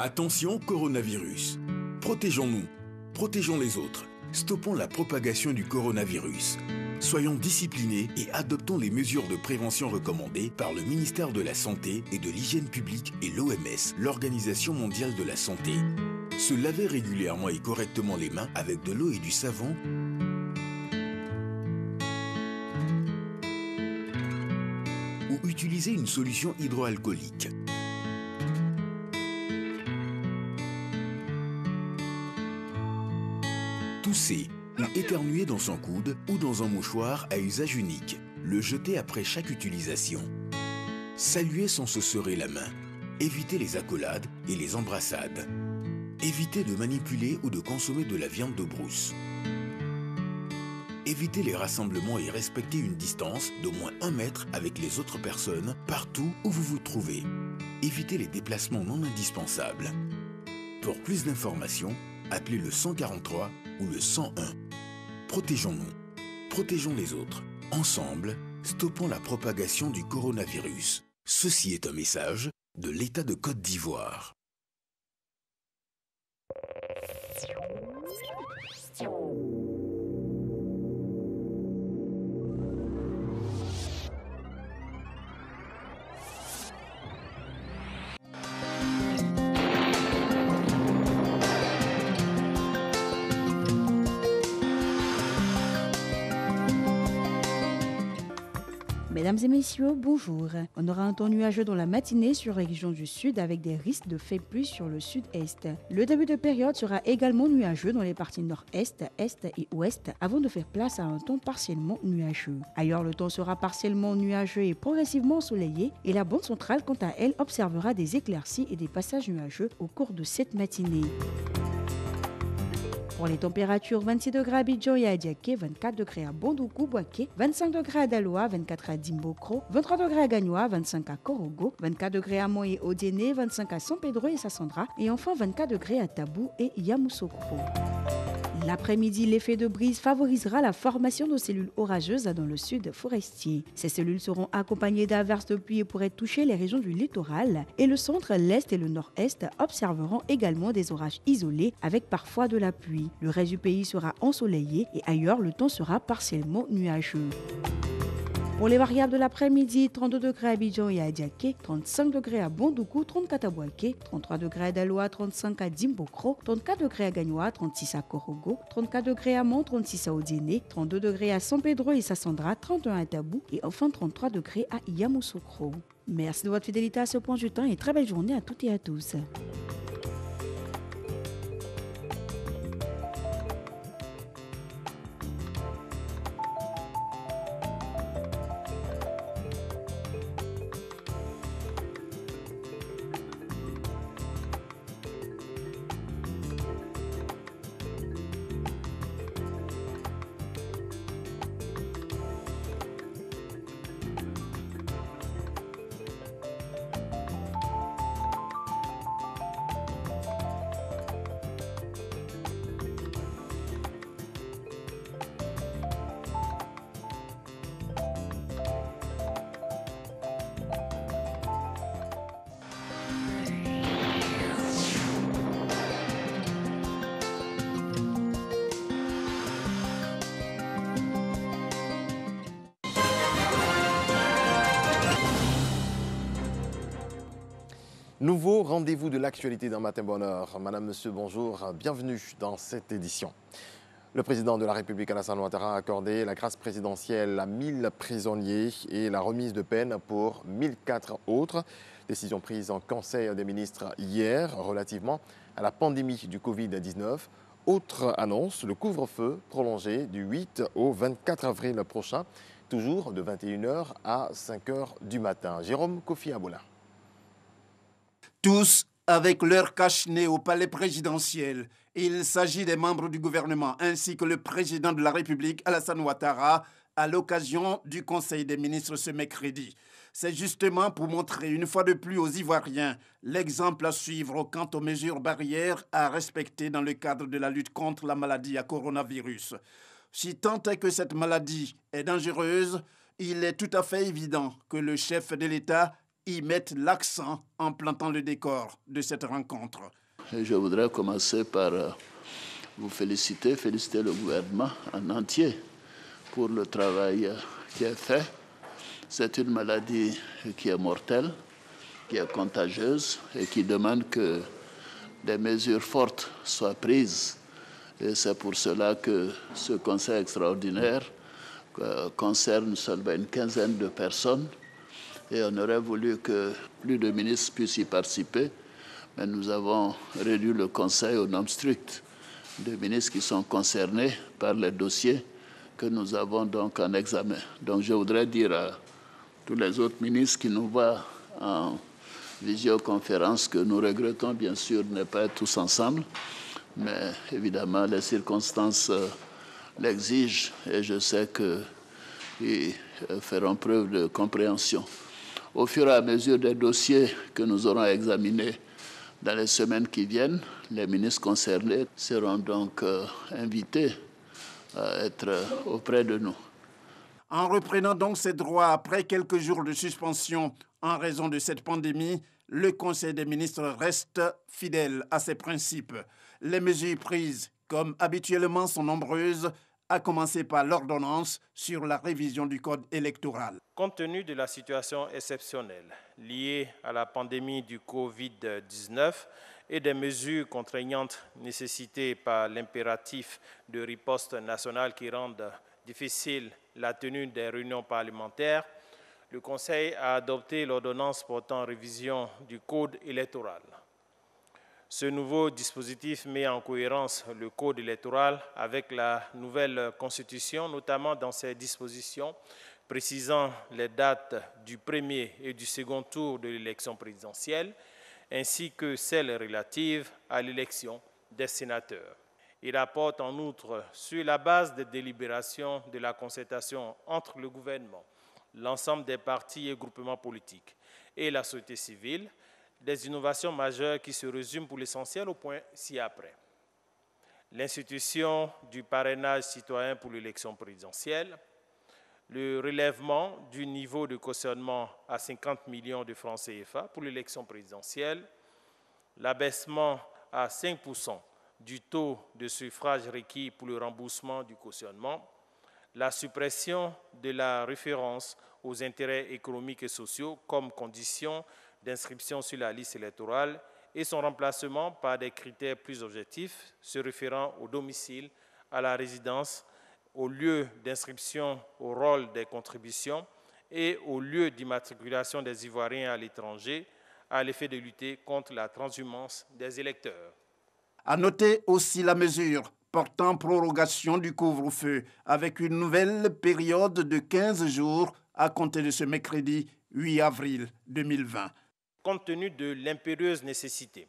Attention, coronavirus. Protégeons-nous. Protégeons les autres. Stoppons la propagation du coronavirus. Soyons disciplinés et adoptons les mesures de prévention recommandées par le ministère de la Santé et de l'Hygiène publique et l'OMS, l'Organisation mondiale de la santé. Se laver régulièrement et correctement les mains avec de l'eau et du savon. Ou utiliser une solution hydroalcoolique. Tousser ou éternuer dans son coude ou dans un mouchoir à usage unique. Le jeter après chaque utilisation. Saluer sans se serrer la main. Éviter les accolades et les embrassades. Éviter de manipuler ou de consommer de la viande de brousse. Éviter les rassemblements et respecter une distance d'au moins 1 mètre avec les autres personnes partout où vous vous trouvez. Évitez les déplacements non indispensables. Pour plus d'informations, appelez le 143 ou le 101. Protégeons-nous. Protégeons les autres. Ensemble, stoppons la propagation du coronavirus. Ceci est un message de l'État de Côte d'Ivoire. Mesdames et messieurs, bonjour. On aura un temps nuageux dans la matinée sur la région du sud avec des risques de faibles pluies sur le sud-est. Le début de période sera également nuageux dans les parties nord-est, est et ouest avant de faire place à un temps partiellement nuageux. Ailleurs, le temps sera partiellement nuageux et progressivement ensoleillé et la bande centrale, quant à elle, observera des éclaircies et des passages nuageux au cours de cette matinée. Pour les températures, 26 degrés à Abidjan et à Diaké, 24 degrés à Bondoukou, Boaké, 25 degrés à Daloa, 24 à Dimbokro, 23 degrés à Gagnoa, 25 à Korogo, 24 degrés à Moé Odéné, 25 à San Pedro et Sassandra et enfin 24 degrés à Tabou et Yamoussoukro. L'après-midi, l'effet de brise favorisera la formation de cellules orageuses dans le sud forestier. Ces cellules seront accompagnées d'averses de pluie et pourraient toucher les régions du littoral. Et le centre, l'est et le nord-est observeront également des orages isolés avec parfois de la pluie. Le reste du pays sera ensoleillé et ailleurs, le temps sera partiellement nuageux. Pour les variables de l'après-midi, 32 degrés à Abidjan et à Diaké, 35 degrés à Bondoukou, 34 à Boaké, 33 degrés à Daloa, 35 à Dimbokro, 34 degrés à Gagnoa, 36 à Korogo, 34 degrés à Mont, 36 à Odéné, 32 degrés à San Pedro et Sassandra, 31 à Tabou et enfin 33 degrés à Yamoussoukro. Merci de votre fidélité à ce point du temps et très belle journée à toutes et à tous. Nouveau rendez-vous de l'actualité dans Matin Bonheur. Madame, Monsieur, bonjour, bienvenue dans cette édition. Le président de la République, Alassane Ouattara, a accordé la grâce présidentielle à 1000 prisonniers et la remise de peine pour 1004 autres. Décision prise en Conseil des ministres hier relativement à la pandémie du Covid-19. Autre annonce, le couvre-feu prolongé du 8 au 24 avril prochain, toujours de 21h à 5h du matin. Jérôme Kofi Aboula. Tous avec leur cache-nez au palais présidentiel. Il s'agit des membres du gouvernement ainsi que le président de la République, Alassane Ouattara, à l'occasion du Conseil des ministres ce mercredi. C'est justement pour montrer une fois de plus aux Ivoiriens l'exemple à suivre quant aux mesures barrières à respecter dans le cadre de la lutte contre la maladie à coronavirus. Si tant est que cette maladie est dangereuse, il est tout à fait évident que le chef de l'État y mettent l'accent en plantant le décor de cette rencontre. Et je voudrais commencer par vous féliciter le gouvernement en entier pour le travail qui est fait. C'est une maladie qui est mortelle, qui est contagieuse et qui demande que des mesures fortes soient prises. Et c'est pour cela que ce conseil extraordinaire concerne seulement une quinzaine de personnes. Et on aurait voulu que plus de ministres puissent y participer, mais nous avons réduit le conseil au nombre strict de ministres qui sont concernés par les dossiers que nous avons donc en examen. Donc je voudrais dire à tous les autres ministres qui nous voient en visioconférence que nous regrettons bien sûr de ne pas être tous ensemble, mais évidemment les circonstances l'exigent et je sais qu'ils feront preuve de compréhension. Au fur et à mesure des dossiers que nous aurons examinés dans les semaines qui viennent, les ministres concernés seront donc invités à être auprès de nous. En reprenant donc ses droits après quelques jours de suspension en raison de cette pandémie, le Conseil des ministres reste fidèle à ses principes. Les mesures prises, comme habituellement, sont nombreuses, à commencer par l'ordonnance sur la révision du code électoral. Compte tenu de la situation exceptionnelle liée à la pandémie du Covid-19 et des mesures contraignantes nécessitées par l'impératif de riposte nationale qui rendent difficile la tenue des réunions parlementaires, le Conseil a adopté l'ordonnance portant révision du code électoral. Ce nouveau dispositif met en cohérence le code électoral avec la nouvelle Constitution, notamment dans ses dispositions précisant les dates du premier et du second tour de l'élection présidentielle, ainsi que celles relatives à l'élection des sénateurs. Il apporte en outre, sur la base des délibérations de la concertation entre le gouvernement, l'ensemble des partis et groupements politiques et la société civile, des innovations majeures qui se résument pour l'essentiel au point ci-après. L'institution du parrainage citoyen pour l'élection présidentielle, le relèvement du niveau de cautionnement à 50 millions de francs CFA pour l'élection présidentielle, l'abaissement à 5% du taux de suffrage requis pour le remboursement du cautionnement, la suppression de la référence aux intérêts économiques et sociaux comme condition d'inscription sur la liste électorale et son remplacement par des critères plus objectifs se référant au domicile, à la résidence, au lieu d'inscription au rôle des contributions et au lieu d'immatriculation des Ivoiriens à l'étranger à l'effet de lutter contre la transhumance des électeurs. À noter aussi la mesure portant prorogation du couvre-feu avec une nouvelle période de 15 jours à compter de ce mercredi 8 avril 2020. Compte tenu de l'impérieuse nécessité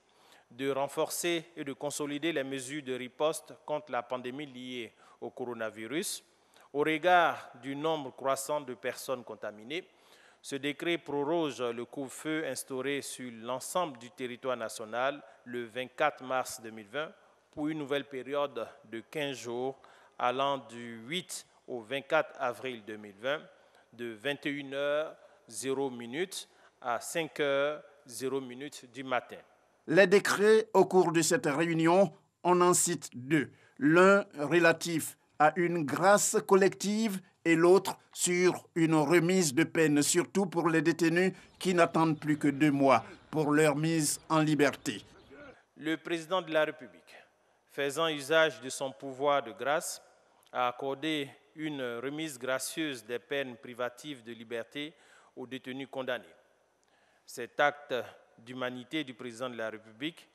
de renforcer et de consolider les mesures de riposte contre la pandémie liée au coronavirus, au regard du nombre croissant de personnes contaminées, ce décret proroge le couvre-feu instauré sur l'ensemble du territoire national le 24 mars 2020 pour une nouvelle période de 15 jours allant du 8 au 24 avril 2020 de 21h00 à 5h00 du matin. Les décrets au cours de cette réunion, on en cite deux. L'un relatif à une grâce collective et l'autre sur une remise de peine, surtout pour les détenus qui n'attendent plus que 2 mois pour leur mise en liberté. Le président de la République, faisant usage de son pouvoir de grâce, a accordé une remise gracieuse des peines privatives de liberté aux détenus condamnés. Cet acte d'humanité du président de la République,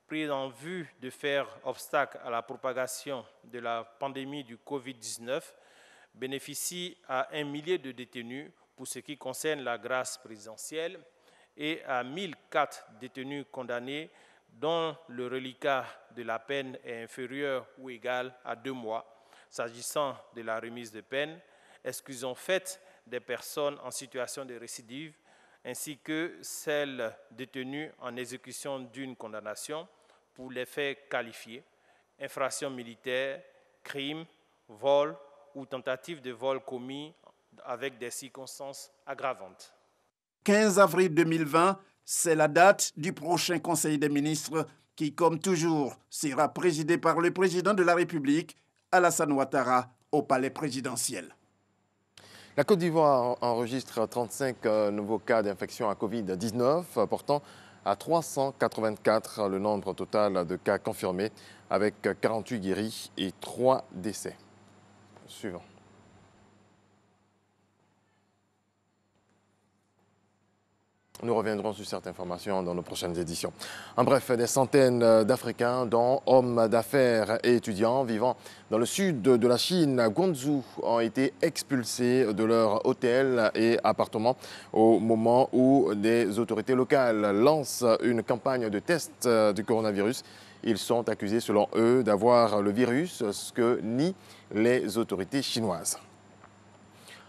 pris en vue de faire obstacle à la propagation de la pandémie du Covid-19, bénéficie à 1 millier de détenus pour ce qui concerne la grâce présidentielle et à 1004 détenus condamnés dont le reliquat de la peine est inférieur ou égal à 2 mois, s'agissant de la remise de peine, exclusion faite des personnes en situation de récidive, ainsi que celles détenues en exécution d'une condamnation pour les faits qualifiés, infraction militaire, crime, vol ou tentative de vol commis avec des circonstances aggravantes. 15 avril 2020, c'est la date du prochain Conseil des ministres qui, comme toujours, sera présidé par le président de la République, Alassane Ouattara, au palais présidentiel. La Côte d'Ivoire enregistre 35 nouveaux cas d'infection à Covid-19, portant à 384 le nombre total de cas confirmés, avec 48 guéris et 3 décès. Suivant. Nous reviendrons sur cette information dans nos prochaines éditions. En bref, des centaines d'Africains, dont hommes d'affaires et étudiants vivant dans le sud de la Chine, à Guangzhou, ont été expulsés de leurs hôtels et appartements au moment où des autorités locales lancent une campagne de test du coronavirus. Ils sont accusés, selon eux, d'avoir le virus, ce que nient les autorités chinoises.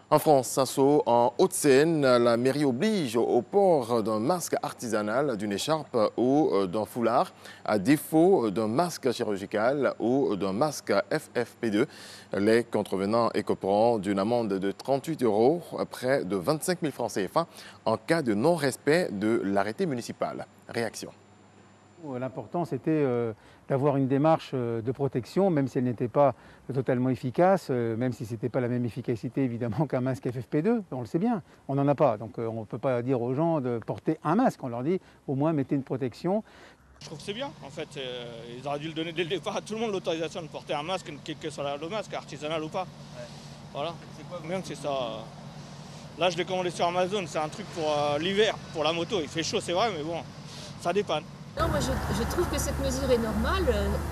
En France, en Haute-Seine, la mairie oblige au port d'un masque artisanal, d'une écharpe ou d'un foulard, à défaut d'un masque chirurgical ou d'un masque FFP2. Les contrevenants écoperont d'une amende de 38 €, près de 25 000 francs CFA, en cas de non-respect de l'arrêté municipal. Réaction. L'important, c'était d'avoir une démarche de protection, même si elle n'était pas totalement efficace, même si ce n'était pas la même efficacité, évidemment, qu'un masque FFP2. On le sait bien, on n'en a pas. Donc on ne peut pas dire aux gens de porter un masque. On leur dit, au moins, mettez une protection. Je trouve que c'est bien, en fait. Ils auraient dû le donner dès le départ à tout le monde, l'autorisation de porter un masque, quel que soit le masque, artisanal ou pas. Ouais. Voilà. C'est quoi bien que c'est ça. Là, je l'ai commandé sur Amazon. C'est un truc pour l'hiver, pour la moto. Il fait chaud, c'est vrai, mais bon, ça dépanne. Non, moi je trouve que cette mesure est normale.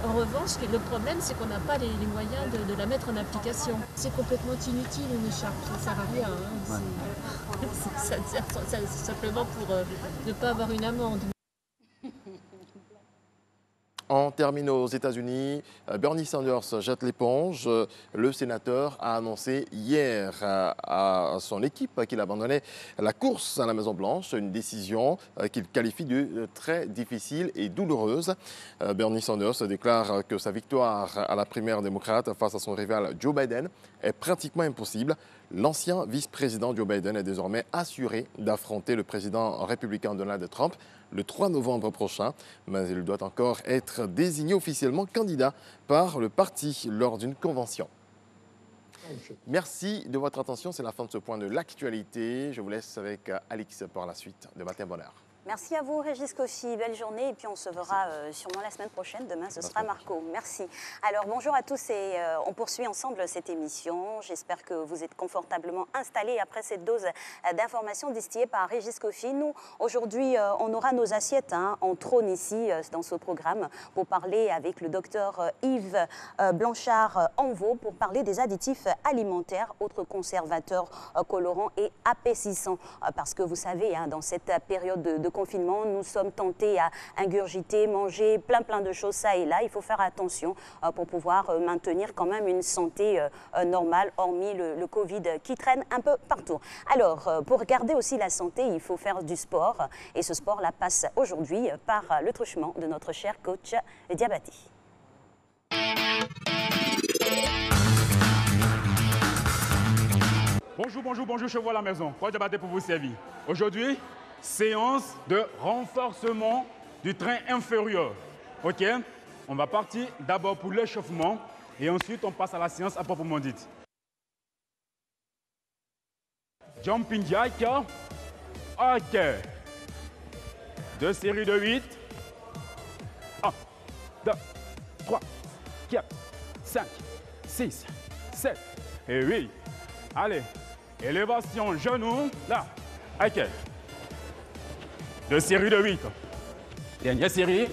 En revanche, le problème, c'est qu'on n'a pas les moyens de la mettre en application. C'est complètement inutile une écharpe, ça ne sert à rien. Hein. Ouais. Ça sert simplement pour ne pas avoir une amende. On termine aux États-Unis. Bernie Sanders jette l'éponge. Le sénateur a annoncé hier à son équipe qu'il abandonnait la course à la Maison-Blanche, une décision qu'il qualifie de très difficile et douloureuse. Bernie Sanders déclare que sa victoire à la primaire démocrate face à son rival Joe Biden est pratiquement impossible. L'ancien vice-président Joe Biden est désormais assuré d'affronter le président républicain Donald Trump le 3 novembre prochain, mais il doit encore être désigné officiellement candidat par le parti lors d'une convention. Merci de votre attention, c'est la fin de ce point de l'actualité. Je vous laisse avec Alix pour la suite de Matin Bonheur. Merci à vous, Régis Cauchy. Belle journée. Et puis, on se verra sûrement la semaine prochaine. Demain, ce sera Marco. Merci. Alors, bonjour à tous et on poursuit ensemble cette émission. J'espère que vous êtes confortablement installés après cette dose d'informations distillées par Régis Cauchy. Nous, aujourd'hui, on aura nos assiettes en trône ici, dans ce programme, pour parler avec le docteur Yves Blanchard-Envaux, pour parler des additifs alimentaires, autres conservateurs, colorants et épaississants. Parce que vous savez, dans cette période de confinement, nous sommes tentés à ingurgiter, manger plein de choses ça et là. Il faut faire attention pour pouvoir maintenir quand même une santé normale, hormis le Covid qui traîne un peu partout. Alors, pour garder aussi la santé, il faut faire du sport. Et ce sport-là passe aujourd'hui par le truchement de notre cher coach Diabati. Bonjour, je vois la maison. Coach Diabati pour vous servir. Aujourd'hui, séance de renforcement du train inférieur. OK? On va partir d'abord pour l'échauffement et ensuite on passe à la séance à proprement dite. Jumping jack. OK. 2 séries de 8. 1, 2, 3, 4, 5, 6, 7 et 8. Allez. Élévation genou. Là. OK. 2 séries de 8. Dernière série.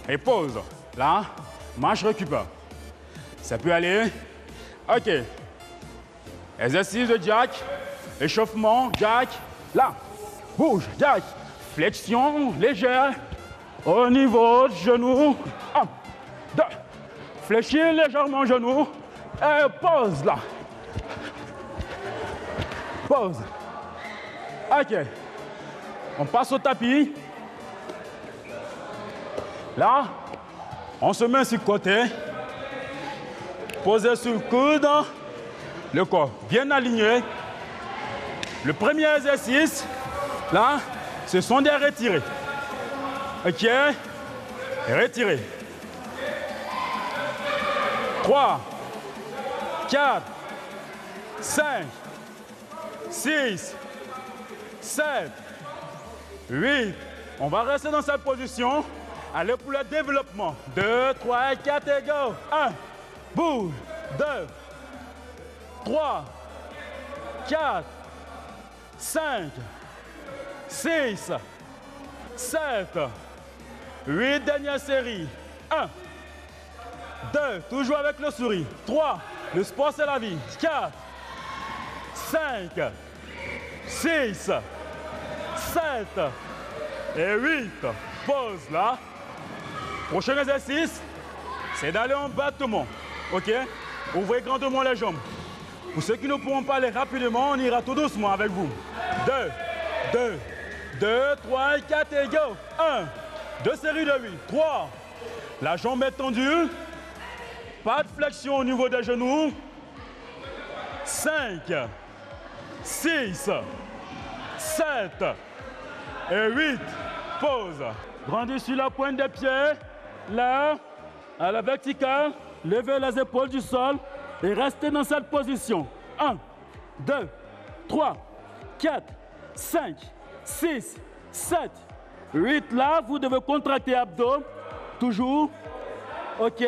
Et pause. Là, marche récupère. Ça peut aller. OK. Exercice de jack. Échauffement, jack. Là. Bouge, jack. Flexion légère. Au niveau du genou. 1, 2. Fléchir légèrement genou. Et pause là. Pause. OK. On passe au tapis. Là, on se met sur le côté. Posé sur le coude. Le corps bien aligné. Le premier exercice, là, ce sont des retirés. OK? Retirés. 3, 4, 5, 6, 7, 8. On va rester dans cette position. Allez pour le développement. 2, 3, 4 et go. 1, bouge. 2, 3, 4, 5, 6, 7, 8. Dernière série. 1, 2, toujours avec le sourire. 3, le sport c'est la vie. 4, 5, 6, 7 et 8. Pause là. Prochain exercice, c'est d'aller en battement. OK? Ouvrez grandement les jambes. Pour ceux qui ne pourront pas aller rapidement, on ira tout doucement avec vous. 2, 3, 4 et go. 1, 2 séries de 8. 3, la jambe est tendue. Pas de flexion au niveau des genoux. 5, 6, 7 et 8. Pause. Grandis sur la pointe des pieds. Là, à la verticale. Levez les épaules du sol et restez dans cette position. 1, 2, 3, 4, 5, 6, 7, 8. Là, vous devez contracter abdos. Toujours. OK.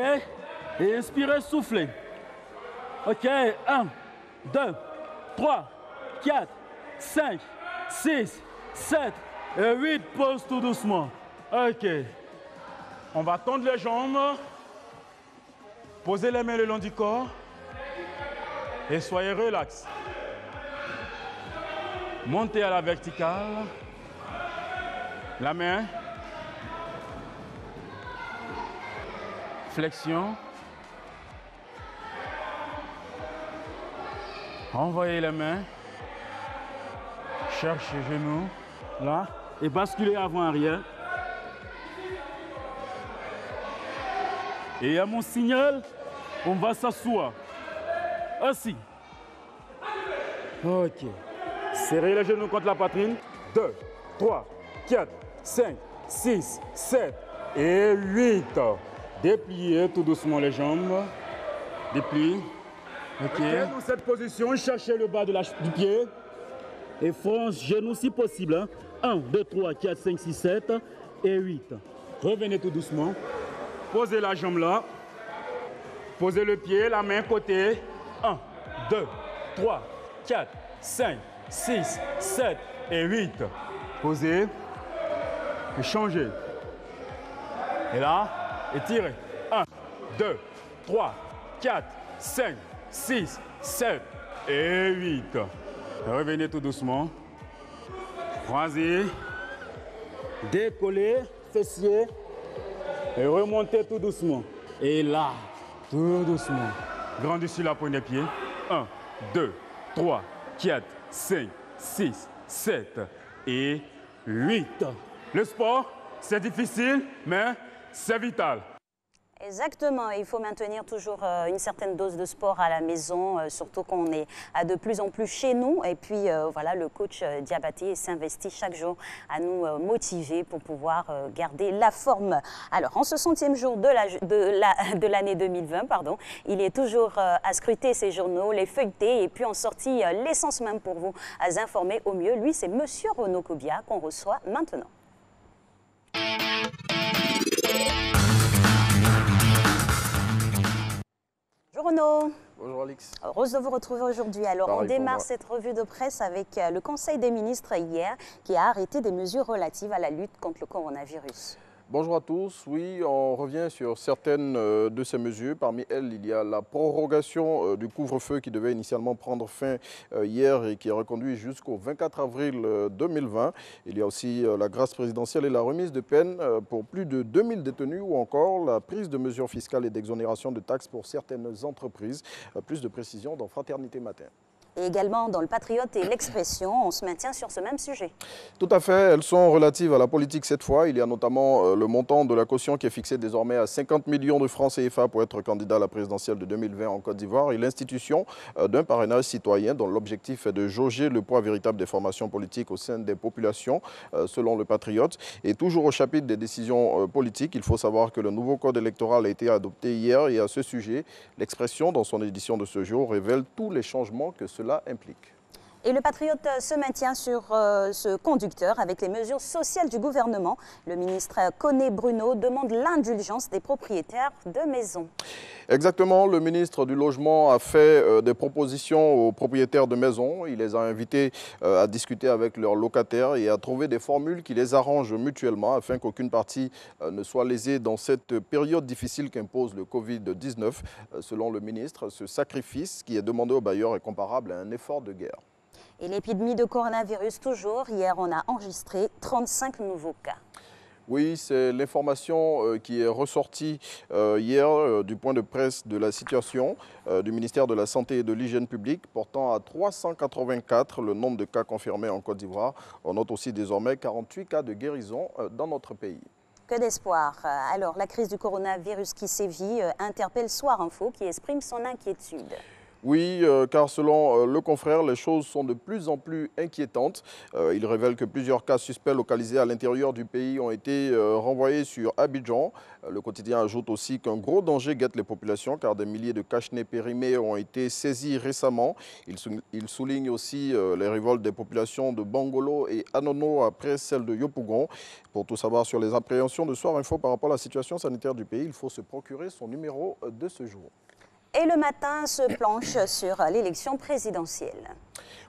Et inspirez, soufflez. OK. 1, 2, 3, 4, 5, 6, 7 et 8. Pause tout doucement. OK. On va tendre les jambes. Posez les mains le long du corps. Et soyez relax. Montez à la verticale. La main. Flexion. Envoyez les mains. Cherchez les genoux. Là. Et basculez avant-arrière. Et à mon signal, on va s'asseoir. Assis. OK. Serrez les genoux contre la poitrine. 2, 3, 4, 5, 6, 7 et 8. Dépliez tout doucement les jambes. Déplie. OK. Dans cette position, cherchez le bas du pied. Et fonce genoux si possible. 1, 2, 3, 4, 5, 6, 7 et 8. Revenez tout doucement. Posez la jambe là. Posez le pied, la main côté. 1, 2, 3, 4, 5, 6, 7 et 8. Posez. Et changez. Et là, étirez. 1, 2, 3, 4, 5, 6, 7 et 8. Revenez tout doucement. Croisez. Décollez, fessiers. Et remontez tout doucement. Et là, tout doucement. Grandissez la pointe des pieds. 1, 2, 3, 4, 5, 6, 7 et 8. Le sport, c'est difficile, mais c'est vital. Exactement, il faut maintenir toujours une certaine dose de sport à la maison, surtout qu'on est de plus en plus chez nous. Et puis voilà, le coach Diabaté s'investit chaque jour à nous motiver pour pouvoir garder la forme. Alors, en ce 100e jour de l'année 2020, pardon, il est toujours à scruter ses journaux, les feuilleter et puis en sortie l'essence même pour vous informer au mieux. Lui, c'est Monsieur Renaud Kobia qu'on reçoit maintenant. Bonjour Renaud. Bonjour Alix. Heureuse de vous retrouver aujourd'hui. Alors Pareil, on démarre cette revue de presse avec le Conseil des ministres hier qui a arrêté des mesures relatives à la lutte contre le coronavirus. Bonjour à tous. Oui, on revient sur certaines de ces mesures. Parmi elles, il y a la prorogation du couvre-feu qui devait initialement prendre fin hier et qui est reconduit jusqu'au 24 avril 2020. Il y a aussi la grâce présidentielle et la remise de peine pour plus de 2000 détenus ou encore la prise de mesures fiscales et d'exonération de taxes pour certaines entreprises. Plus de précisions dans Fraternité Matin. Et également dans le Patriote et l'Expression, on se maintient sur ce même sujet. Tout à fait, elles sont relatives à la politique cette fois. Il y a notamment le montant de la caution qui est fixé désormais à 50 millions de francs CFA pour être candidat à la présidentielle de 2020 en Côte d'Ivoire et l'institution d'un parrainage citoyen dont l'objectif est de jauger le poids véritable des formations politiques au sein des populations, selon le Patriote. Et toujours au chapitre des décisions politiques, il faut savoir que le nouveau code électoral a été adopté hier et à ce sujet, l'Expression, dans son édition de ce jour, révèle tous les changements que cela implique. Et le Patriote se maintient sur ce conducteur avec les mesures sociales du gouvernement. Le ministre Koné Bruno demande l'indulgence des propriétaires de maisons. Exactement, le ministre du Logement a fait des propositions aux propriétaires de maisons. Il les a invités à discuter avec leurs locataires et à trouver des formules qui les arrangent mutuellement afin qu'aucune partie ne soit lésée dans cette période difficile qu'impose le Covid-19. Selon le ministre, ce sacrifice qui est demandé aux bailleurs est comparable à un effort de guerre. Et l'épidémie de coronavirus toujours. Hier, on a enregistré 35 nouveaux cas. Oui, c'est l'information qui est ressortie hier du point de presse de la situation du ministère de la Santé et de l'Hygiène publique, portant à 384 le nombre de cas confirmés en Côte d'Ivoire. On note aussi désormais 48 cas de guérison dans notre pays. Que d'espoir. Alors, la crise du coronavirus qui sévit interpelle Soir Info qui exprime son inquiétude. Oui, car selon le confrère, les choses sont de plus en plus inquiétantes. Il révèle que plusieurs cas suspects localisés à l'intérieur du pays ont été renvoyés sur Abidjan. Le quotidien ajoute aussi qu'un gros danger guette les populations car des milliers de cache-nez périmés ont été saisis récemment. Il souligne aussi les révoltes des populations de Bangolo et Anono après celle de Yopougon. Pour tout savoir sur les appréhensions de Soir Info par rapport à la situation sanitaire du pays, il faut se procurer son numéro de ce jour. Et le matin se planche sur l'élection présidentielle.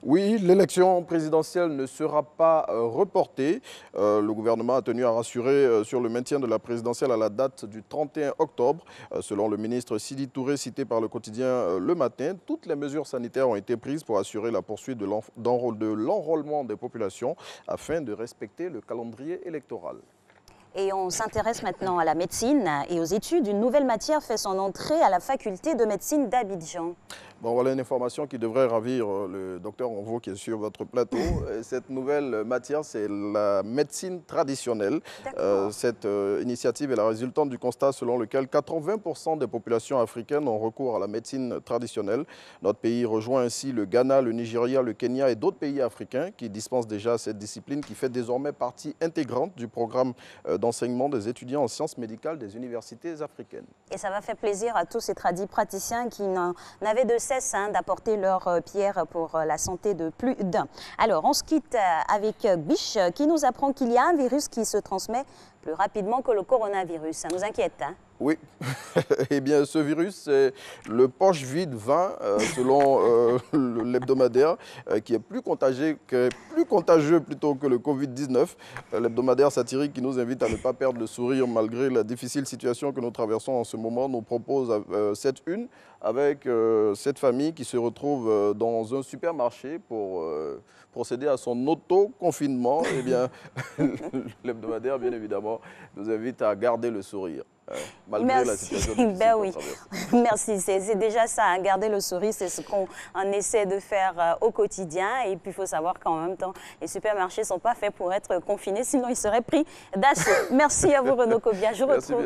Oui, l'élection présidentielle ne sera pas reportée. Le gouvernement a tenu à rassurer sur le maintien de la présidentielle à la date du 31 octobre. Selon le ministre Sidi Touré, cité par le quotidien Le Matin, toutes les mesures sanitaires ont été prises pour assurer la poursuite de l'enrôlement des populations afin de respecter le calendrier électoral. Et on s'intéresse maintenant à la médecine et aux études. Une nouvelle matière fait son entrée à la faculté de médecine d'Abidjan. Bon, voilà une information qui devrait ravir le docteur Onvo qui est sur votre plateau. Cette nouvelle matière, c'est la médecine traditionnelle. Cette initiative est la résultante du constat selon lequel 80% des populations africaines ont recours à la médecine traditionnelle. Notre pays rejoint ainsi le Ghana, le Nigeria, le Kenya et d'autres pays africains qui dispensent déjà cette discipline qui fait désormais partie intégrante du programme d'enseignement des étudiants en sciences médicales des universités africaines. Et ça va faire plaisir à tous ces tradis praticiens qui n'avaient de cesse d'apporter leur pierre pour la santé de plus d'un. Alors, on se quitte avec Biche qui nous apprend qu'il y a un virus qui se transmet plus rapidement que le coronavirus. Ça nous inquiète, hein? Oui, eh bien ce virus, c'est le poche vide 20, selon l'hebdomadaire, qui est plus contagieux plutôt que le Covid-19. L'hebdomadaire satirique qui nous invite à ne pas perdre le sourire malgré la difficile situation que nous traversons en ce moment nous propose cette une avec cette famille qui se retrouve dans un supermarché pour procéder à son auto-confinement. Eh bien, l'hebdomadaire, bien évidemment, nous invite à garder le sourire. Malgré la situation ben oui. Merci, c'est déjà ça, garder le sourire, c'est ce qu'on essaie de faire au quotidien. Et puis il faut savoir qu'en même temps, les supermarchés ne sont pas faits pour être confinés, sinon ils seraient pris d'assaut. Merci à vous Renaud Kobia, je retrouve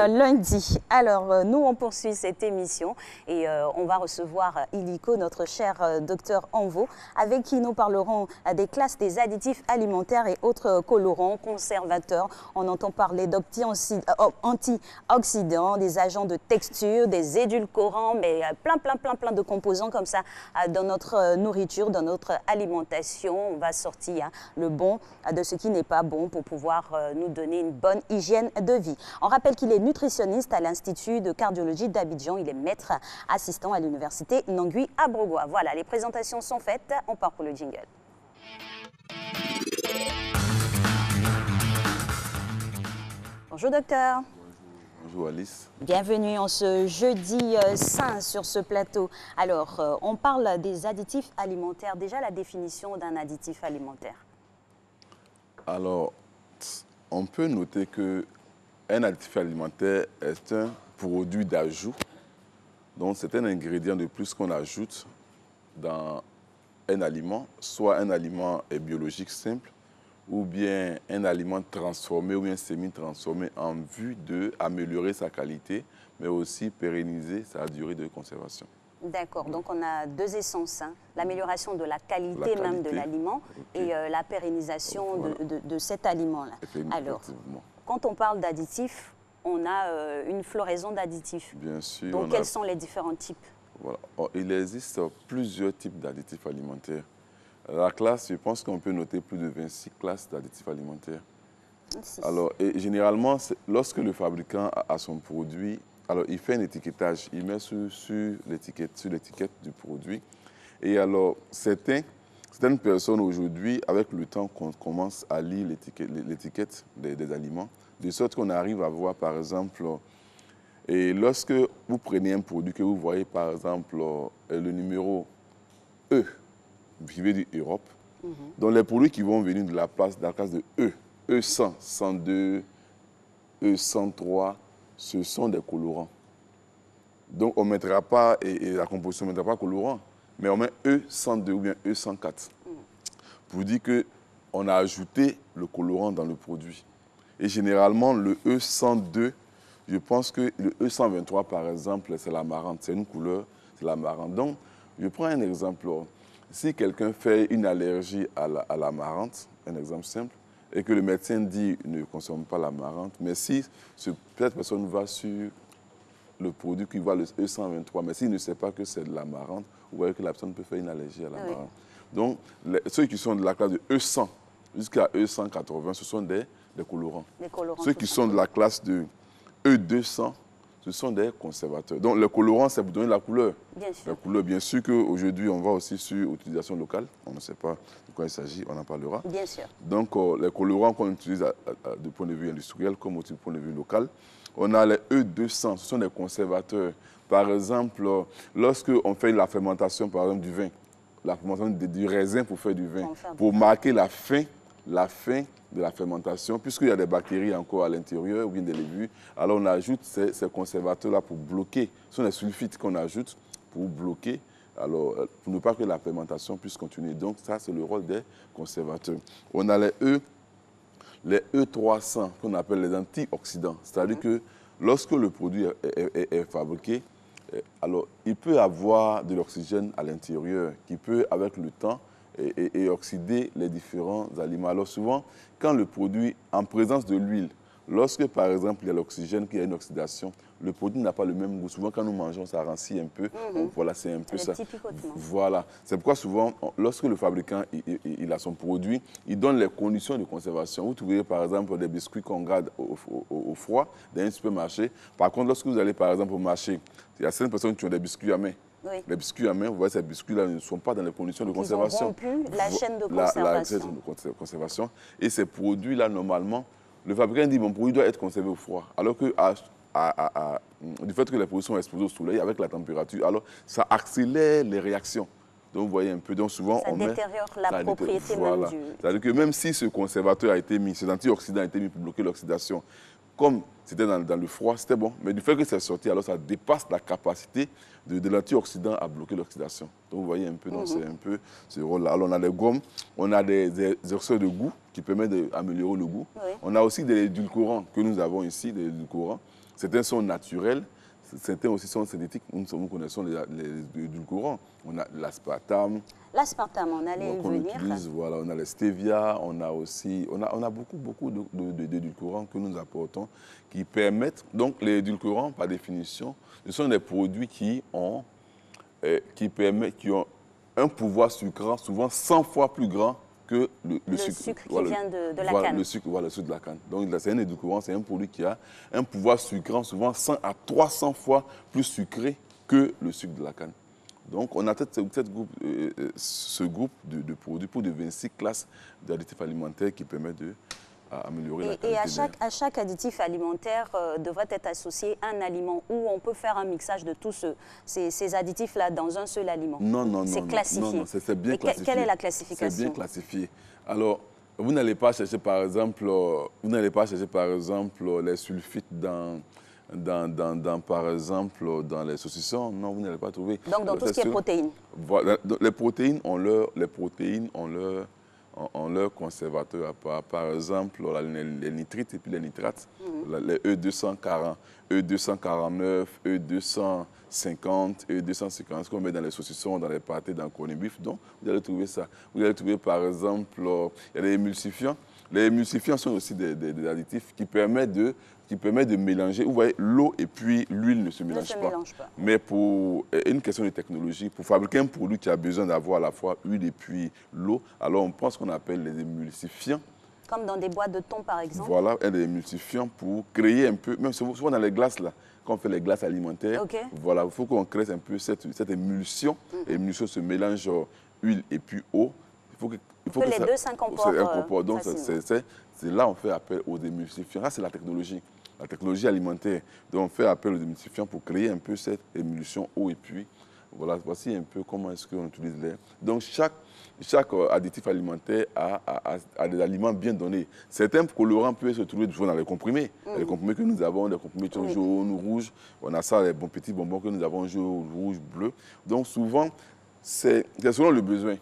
lundi. Alors nous on poursuit cette émission et on va recevoir Illico, notre cher docteur Onvo, avec qui nous parlerons des classes des additifs alimentaires et autres colorants, conservateurs. On entend parler d'antioxydants, des agents de texture, des édulcorants, mais plein de composants comme ça dans notre nourriture, dans notre alimentation. On va sortir le bon de ce qui n'est pas bon pour pouvoir nous donner une bonne hygiène de vie. On rappelle qu'il est nutritionniste à l'Institut de cardiologie d'Abidjan. Il est maître assistant à l'université Nangui à Brogoua. Voilà, les présentations sont faites. On part pour le jingle. Bonjour docteur. Bonjour Alice. Bienvenue en ce jeudi saint sur ce plateau. Alors, on parle des additifs alimentaires. Déjà, la définition d'un additif alimentaire. Alors, on peut noter qu'un additif alimentaire est un produit d'ajout. Donc, c'est un ingrédient de plus qu'on ajoute dans un aliment, soit un aliment biologique simple, ou bien un aliment transformé ou bien semi-transformé en vue d'améliorer sa qualité, mais aussi pérenniser sa durée de conservation. D'accord, donc on a deux essences, hein. L'amélioration de la qualité même de l'aliment et la pérennisation de cet aliment-là. Alors, quand on parle d'additifs, on a une floraison d'additifs. Bien sûr. Donc quels sont les différents types? Voilà. Il existe plusieurs types d'additifs alimentaires. La classe, je pense qu'on peut noter plus de 26 classes d'additifs alimentaires. Alors, et généralement, lorsque le fabricant a son produit, alors il fait un étiquetage, il met sur l'étiquette du produit. Et alors, certaines personnes aujourd'hui, avec le temps, qu'on commence à lire l'étiquette des aliments, de sorte qu'on arrive à voir, par exemple, et lorsque vous prenez un produit que vous voyez, par exemple, le numéro E, qui veut dire Europe, donc les produits qui vont venir de la classe de E, E100, 102, E103, ce sont des colorants. Donc on ne mettra pas, et la composition ne mettra pas colorant, mais on met E102 ou bien E104 pour dire qu'on a ajouté le colorant dans le produit. Et généralement, le E102, je pense que le E123, par exemple, c'est l'amarante, c'est une couleur, c'est l'amarante. Donc, je prends un exemple. Si quelqu'un fait une allergie à l'amarante, un exemple simple, et que le médecin dit ne consomme pas l'amarante, mais si cette personne va sur le produit qui voit le E123, mais s'il ne sait pas que c'est de l'amarante, vous voyez que la personne peut faire une allergie à l'amarante. Donc, ceux qui sont de la classe de E100 jusqu'à E180, ce sont des colorants. Ceux qui sont de la classe de E200, ce sont des conservateurs. Donc, le colorant, c'est pour donner la couleur. Bien sûr. La couleur, bien sûr qu'aujourd'hui, on va aussi sur l'utilisation locale. On ne sait pas de quoi il s'agit, on en parlera. Bien sûr. Donc, les colorants qu'on utilise du point de vue industriel comme aussi du point de vue local, on a les E200, ce sont des conservateurs. Par exemple, lorsque on fait la fermentation, par exemple, du vin, la fermentation du raisin pour faire du vin, pour marquer la fin de la fermentation, puisqu'il y a des bactéries encore à l'intérieur ou bien des levures, alors on ajoute ces conservateurs-là pour bloquer. Ce sont les sulfites qu'on ajoute pour bloquer, alors, pour ne pas que la fermentation puisse continuer. Donc ça, c'est le rôle des conservateurs. On a les E300, qu'on appelle les antioxydants. C'est-à-dire que lorsque le produit est fabriqué, alors il peut avoir de l'oxygène à l'intérieur qui peut, avec le temps, et oxyder les différents aliments. Alors souvent, quand le produit, en présence de l'huile, lorsque par exemple il y a l'oxygène, qu'il y a une oxydation, le produit n'a pas le même goût. Souvent quand nous mangeons, ça rancit un peu. Donc, voilà, c'est un peu ça. Voilà. C'est pourquoi souvent, lorsque le fabricant il a son produit, il donne les conditions de conservation. Vous trouvez par exemple des biscuits qu'on garde au froid dans un supermarché. Par contre, lorsque vous allez par exemple au marché, il y a certaines personnes qui ont des biscuits à main. Oui. Les biscuits à main, vous voyez, ces biscuits-là ne sont pas dans les conditions de conservation. Ils ont rompu la chaîne de conservation. La chaîne de conservation. Et ces produits-là, normalement, le fabricant dit mon produit doit être conservé au froid. Alors que du fait que les produits sont exposés au soleil avec la température, alors ça accélère les réactions. Donc vous voyez un peu, donc souvent ça détériore la propriété même du... C'est-à-dire que même si ce conservateur a été mis, cet antioxydant a été mis pour bloquer l'oxydation, comme c'était dans le froid, c'était bon. Mais du fait que c'est sorti, alors ça dépasse la capacité de l'antioxydant à bloquer l'oxydation. Donc vous voyez un peu, c'est un peu ce rôle-là. Alors on a des gommes, on a des éxeurs de goût qui permettent d'améliorer le goût. Oui. On a aussi des édulcorants que nous avons ici, des édulcorants. Certains sont naturels, certains aussi sont synthétiques. Nous connaissons les édulcorants. On a l'aspartame. L'aspartame, on allait y venir. Voilà, on a les stevia, on a aussi, on a beaucoup d'édulcorants que nous apportons qui permettent, donc les édulcorants par définition, ce sont des produits qui ont un pouvoir sucrant souvent 100 fois plus grand que le sucre qui vient de la canne. Le sucre de la canne. Donc c'est un édulcorant, c'est un produit qui a un pouvoir sucrant souvent 100 à 300 fois plus sucré que le sucre de la canne. Donc, on a ce groupe de produits pour de 26 classes d'additifs alimentaires qui permettent d'améliorer la qualité. Et à chaque additif alimentaire devrait être associé un aliment où on peut faire un mixage de tous ces additifs-là dans un seul aliment. Non. C'est classifié. Non, c'est bien classifié. Quelle est la classification? C'est bien classifié. Alors, vous n'allez pas chercher, par exemple, les sulfites dans par exemple, dans les saucissons, non, vous n'allez pas trouver. Donc, dans tout ce qui est protéines. Voilà, les protéines ont leur conservateur. Par exemple, les nitrites et puis les nitrates, les E240, E249, E250, E250, ce qu'on met dans les saucissons, dans les pâtés, dans le corned beef. Donc, vous allez trouver ça. Vous allez trouver, par exemple, il y a les émulsifiants. Les émulsifiants sont aussi des additifs qui permettent de mélanger. Vous voyez, l'eau et puis l'huile ne se mélangent pas. Mais pour une question de technologie, pour fabriquer un produit, tu as besoin d'avoir à la fois l'huile et puis l'eau. Alors, on prend ce qu'on appelle les émulsifiants. Comme dans des boîtes de thon, par exemple. Voilà, des émulsifiants pour créer un peu, même souvent dans les glaces, là, quand on fait les glaces alimentaires, voilà, il faut qu'on crée un peu cette émulsion. L'émulsion se mélange huile et puis eau. Il faut que les deux s'incorporent. Donc, c'est là qu'on fait appel aux émulsifiants. Ça, c'est la technologie alimentaire. Donc, on fait appel aux émulsifiants pour créer un peu cette émulsion eau et puis, voilà, voici un peu comment est-ce qu'on utilise l'air. Donc, chaque additif alimentaire a des aliments bien donnés. Certains colorants peuvent se trouver toujours dans les comprimés. Les comprimés que nous avons, des comprimés jaunes, rouges, on a ça, les bons petits bonbons que nous avons jaune, rouge, bleu. Donc, souvent, c'est selon le besoin.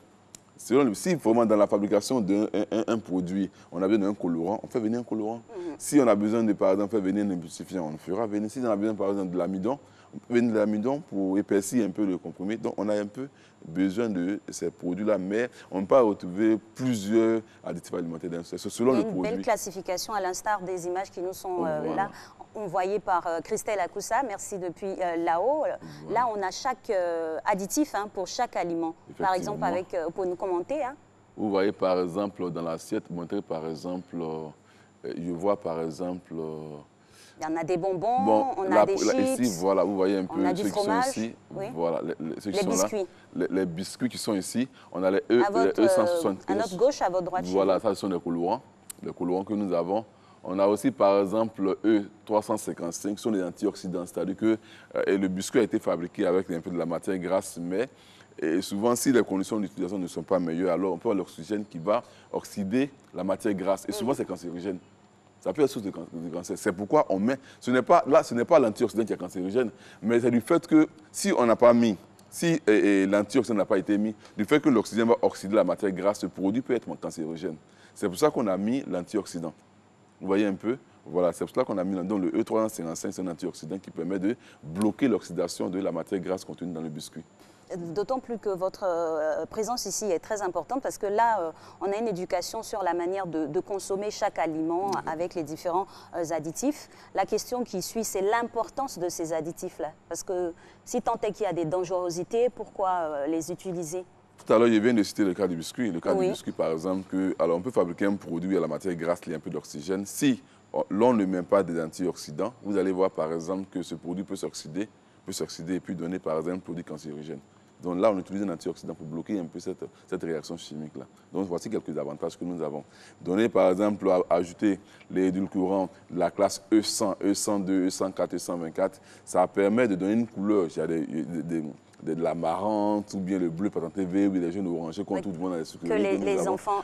Si vraiment dans la fabrication d'un produit, on a besoin d'un colorant, on fait venir un colorant. Si on a besoin de, par exemple, faire venir un émulsifiant, on le fera venir. Si on a besoin, par exemple, de l'amidon, on peut venir de l'amidon pour épaissir un peu le comprimé. Donc, on a un peu besoin de ces produits-là, mais on ne peut pas retrouver plusieurs additifs alimentaires. C'est selon le produit. Il y a une belle classification, à l'instar des images qui nous sont là, envoyées par Christelle Akoussa. Merci depuis là-haut. Là, on a chaque additif pour chaque aliment. Par exemple, pour nous commenter. Vous voyez, par exemple, dans l'assiette, montrer, par exemple, je vois, par exemple... Il y en a des bonbons, on a des chips, ici, voilà, vous voyez un peu on a du fromage, qui sont ici. Oui. Voilà, ceux qui les sont biscuits. Là, les biscuits qui sont ici. On a les E175. À notre gauche, à votre droite. Voilà, ça, ce sont les colorants que nous avons. On a aussi, par exemple, E355, qui sont les antioxydants. C'est-à-dire que le biscuit a été fabriqué avec un peu de la matière grasse, mais souvent, si les conditions d'utilisation ne sont pas meilleures, alors on peut avoir l'oxygène qui va oxyder la matière grasse. Et souvent, c'est cancérigène. Ça peut être source de cancer. C'est pourquoi on met... Ce n'est pas l'antioxydant qui est cancérigène, mais c'est du fait que si on n'a pas mis, si l'antioxydant n'a pas été mis, du fait que l'oxygène va oxyder la matière grasse, ce produit peut être cancérigène. C'est pour ça qu'on a mis l'antioxydant. Vous voyez un peu? Voilà, c'est pour ça qu'on a mis donc le E355, c'est un antioxydant qui permet de bloquer l'oxydation de la matière grasse contenue dans le biscuit. D'autant plus que votre présence ici est très importante parce que là, on a une éducation sur la manière de consommer chaque aliment avec les différents additifs. La question qui suit, c'est l'importance de ces additifs-là. Parce que si tant est qu'il y a des dangerosités, pourquoi les utiliser? Tout à l'heure, je viens de citer le cas du biscuit. Le cas du biscuit, par exemple, alors on peut fabriquer un produit à la matière grasse, il y a un peu d'oxygène. Si l'on ne met pas des antioxydants, vous allez voir, par exemple, que ce produit peut s'oxyder et puis donner, par exemple, un produit cancérigène. Donc là, on utilise un antioxydant pour bloquer un peu cette réaction chimique-là. Donc voici quelques avantages que nous avons. Donner, par exemple, ajouter les édulcorants de la classe E100, E102, E104, E124, ça permet de donner une couleur. Il y a de la marrante ou bien le bleu patenté vert ou des jaunes orangés qu'on trouve dans les sucreries. Que les enfants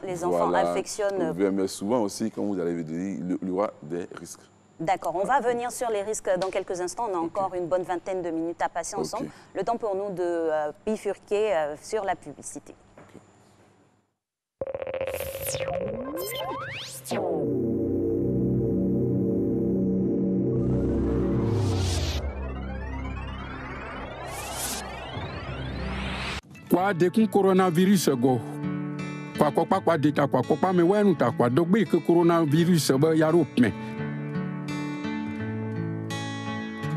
affectionnent. Mais souvent aussi, comme vous allez dire, il y aura des risques. D'accord, on va venir sur les risques dans quelques instants. On a encore une bonne vingtaine de minutes à passer ensemble. Le temps pour nous de bifurquer sur la publicité. Kwa dekun coronavirus go. Kwa data kwa me wenu ta kwa dogbe ke coronavirus ba yarop me.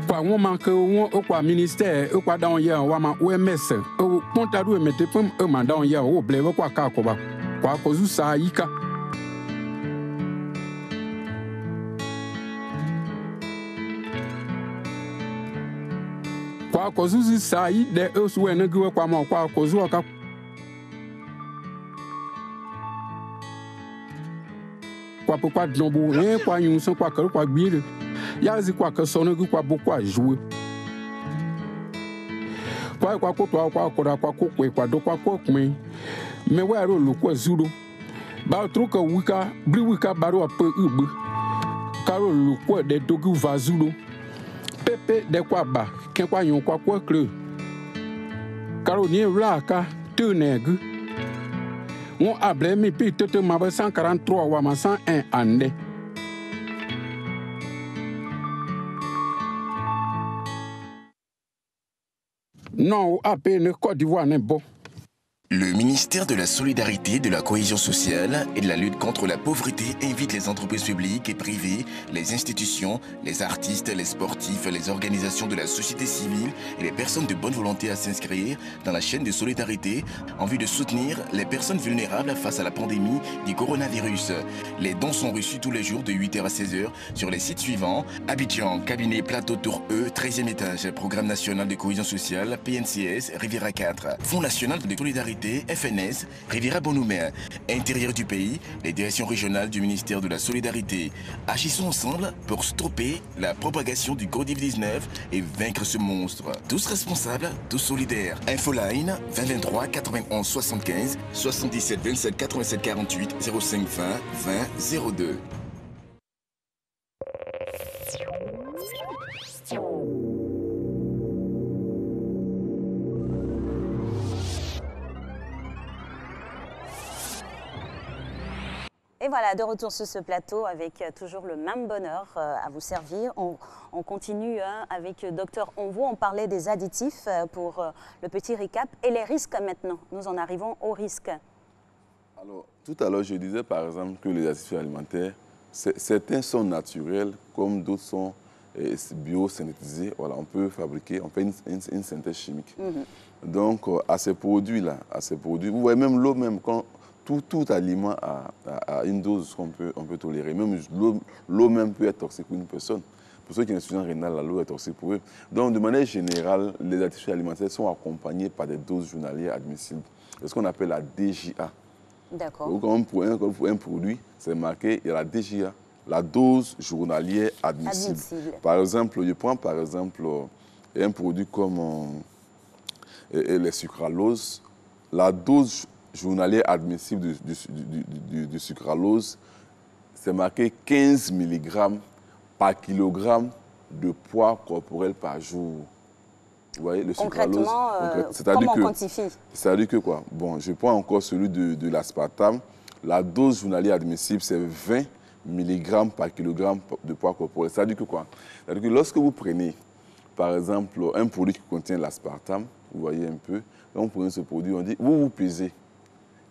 Kwa won ke won kwa ministère kwa dan ye wa ma OMS o pontaru mete pum e ma dan ye o ble kwa ka ko ba kwa ko zu sa yika kwa ko zu sa yi de o su ene gwe kwa ma kwa ko zu ka kwa dnombu e kwa yun so kwa ka kwa gbire yazi kwa kasona kwa bokwa jouer kwa ko to kwa ko kwa do kwa ko kme me wa ro lu kwa zuro ba truka wika bri wika baro pe ugbe karo lu kwa de dogu va zuro pepe de kwa ba ken kwa yon kwa kwa kle karoni la ka te negu on able mi pi tete ma 143 wa ma 101 ande. Non, à peine Côte d'Ivoire n'est bon. Le ministère de la Solidarité, de la Cohésion sociale et de la lutte contre la pauvreté invite les entreprises publiques et privées, les institutions, les artistes, les sportifs, les organisations de la société civile et les personnes de bonne volonté à s'inscrire dans la chaîne de solidarité en vue de soutenir les personnes vulnérables face à la pandémie du coronavirus. Les dons sont reçus tous les jours de 8h à 16h sur les sites suivants: Abidjan, cabinet Plateau Tour E, 13e étage, Programme national de cohésion sociale, PNCS, Riviera 4, Fonds national de solidarité, FNS, Riviera Bonhomie. Intérieur du pays, les directions régionales du ministère de la Solidarité. Agissons ensemble pour stopper la propagation du Covid-19 et vaincre ce monstre. Tous responsables, tous solidaires. Infoline 2023 91 75 77 27 87 48 05 20 20 02. Et voilà, de retour sur ce plateau avec toujours le même bonheur à vous servir. On continue avec Dr Onvo. On parlait des additifs pour le petit récap et les risques maintenant. Nous en arrivons aux risques. Alors, tout à l'heure, je disais par exemple que les additifs alimentaires, certains sont naturels comme d'autres sont biosynthétisés. Voilà, on peut fabriquer, on fait une synthèse chimique. Donc, à ces produits-là, vous voyez même l'eau, même quand tout aliment a une dose qu'on peut tolérer. Même l'eau même peut être toxique pour une personne. Pour ceux qui ont une insuffisance rénale, l'eau est toxique pour eux. Donc, de manière générale, les additifs alimentaires sont accompagnés par des doses journalières admissibles. C'est ce qu'on appelle la DJA. D'accord. Donc, pour un produit, c'est marqué, il y a la DJA, la dose journalière admissible. Par exemple, je prends par exemple un produit comme les sucraloses. La dose journalier admissible du sucralose, c'est marqué 15 mg par kilogramme de poids corporel par jour. Vous voyez, le sucralose. Comment on quantifie? C'est-à-dire que quoi? Bon, je prends encore celui de l'aspartame. La dose journalière admissible, c'est 20 mg par kilogramme de poids corporel. C'est-à-dire que quoi? C'est-à-dire que lorsque vous prenez, par exemple, un produit qui contient l'aspartame, vous voyez un peu, quand vous prenez ce produit, on dit, vous pesez.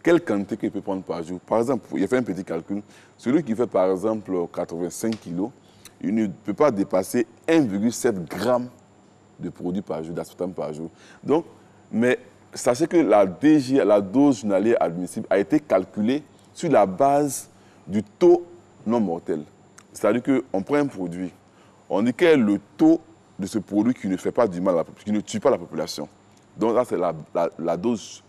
Quelle quantité qu'il peut prendre par jour? Par exemple, il a fait un petit calcul. Celui qui fait par exemple 85 kg, il ne peut pas dépasser 1,7 g de produit par jour, d'aspartame par jour. Donc, mais sachez que la DGA, la dose journalière admissible, a été calculée sur la base du taux non mortel. C'est-à-dire qu'on prend un produit, on dit quel est le taux de ce produit qui ne fait pas du mal, qui ne tue pas la population. Donc là, c'est la dose.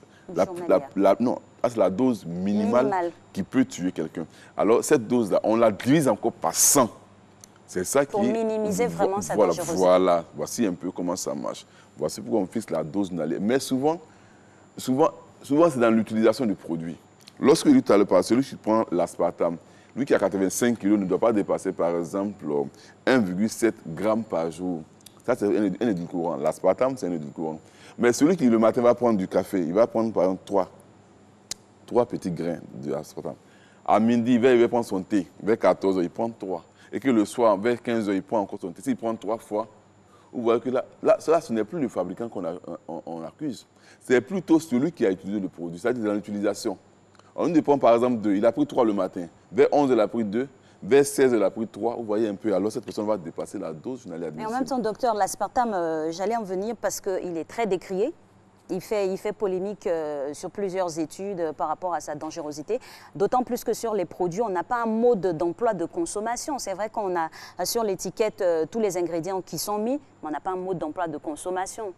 Non, c'est la dose minimale qui peut tuer quelqu'un. Alors, cette dose-là, on la divise encore par 100. C'est ça pour minimiser vraiment sa dangerosité. Voilà, voici un peu comment ça marche. Voici pourquoi on fixe la dose journalière. Mais souvent c'est dans l'utilisation du produit. Lorsque je dis tout à l'heure, celui qui prend l'aspartame, lui qui a 85 kg ne doit pas dépasser, par exemple, 1,7 g par jour. Ça, c'est un édulcorant. L'aspartame, c'est un édulcorant. Mais celui qui, le matin, va prendre du café, il va prendre, par exemple, 3 petits grains d'aspartame. À midi, il va prendre son thé. Vers 14 h, il prend 3. Et que le soir, vers 15 h, il prend encore son thé. S'il prend 3 fois, vous voyez que là, ce n'est plus le fabricant qu'on accuse. C'est plutôt celui qui a utilisé le produit, c'est-à-dire dans l'utilisation. On lui prend, par exemple, 2. Il a pris 3 le matin. Vers 11 h, il a pris 2. Vers 16 h, il a pris 3. Vous voyez un peu. Alors, cette personne va dépasser la dose journalière admissible. Mais en même temps, docteur, l'aspartame, j'allais en venir parce qu'il est très décrié. Il fait polémique sur plusieurs études par rapport à sa dangerosité. D'autant plus que sur les produits, on n'a pas un mode d'emploi de consommation. C'est vrai qu'on a sur l'étiquette tous les ingrédients qui sont mis, mais on n'a pas un mode d'emploi de consommation.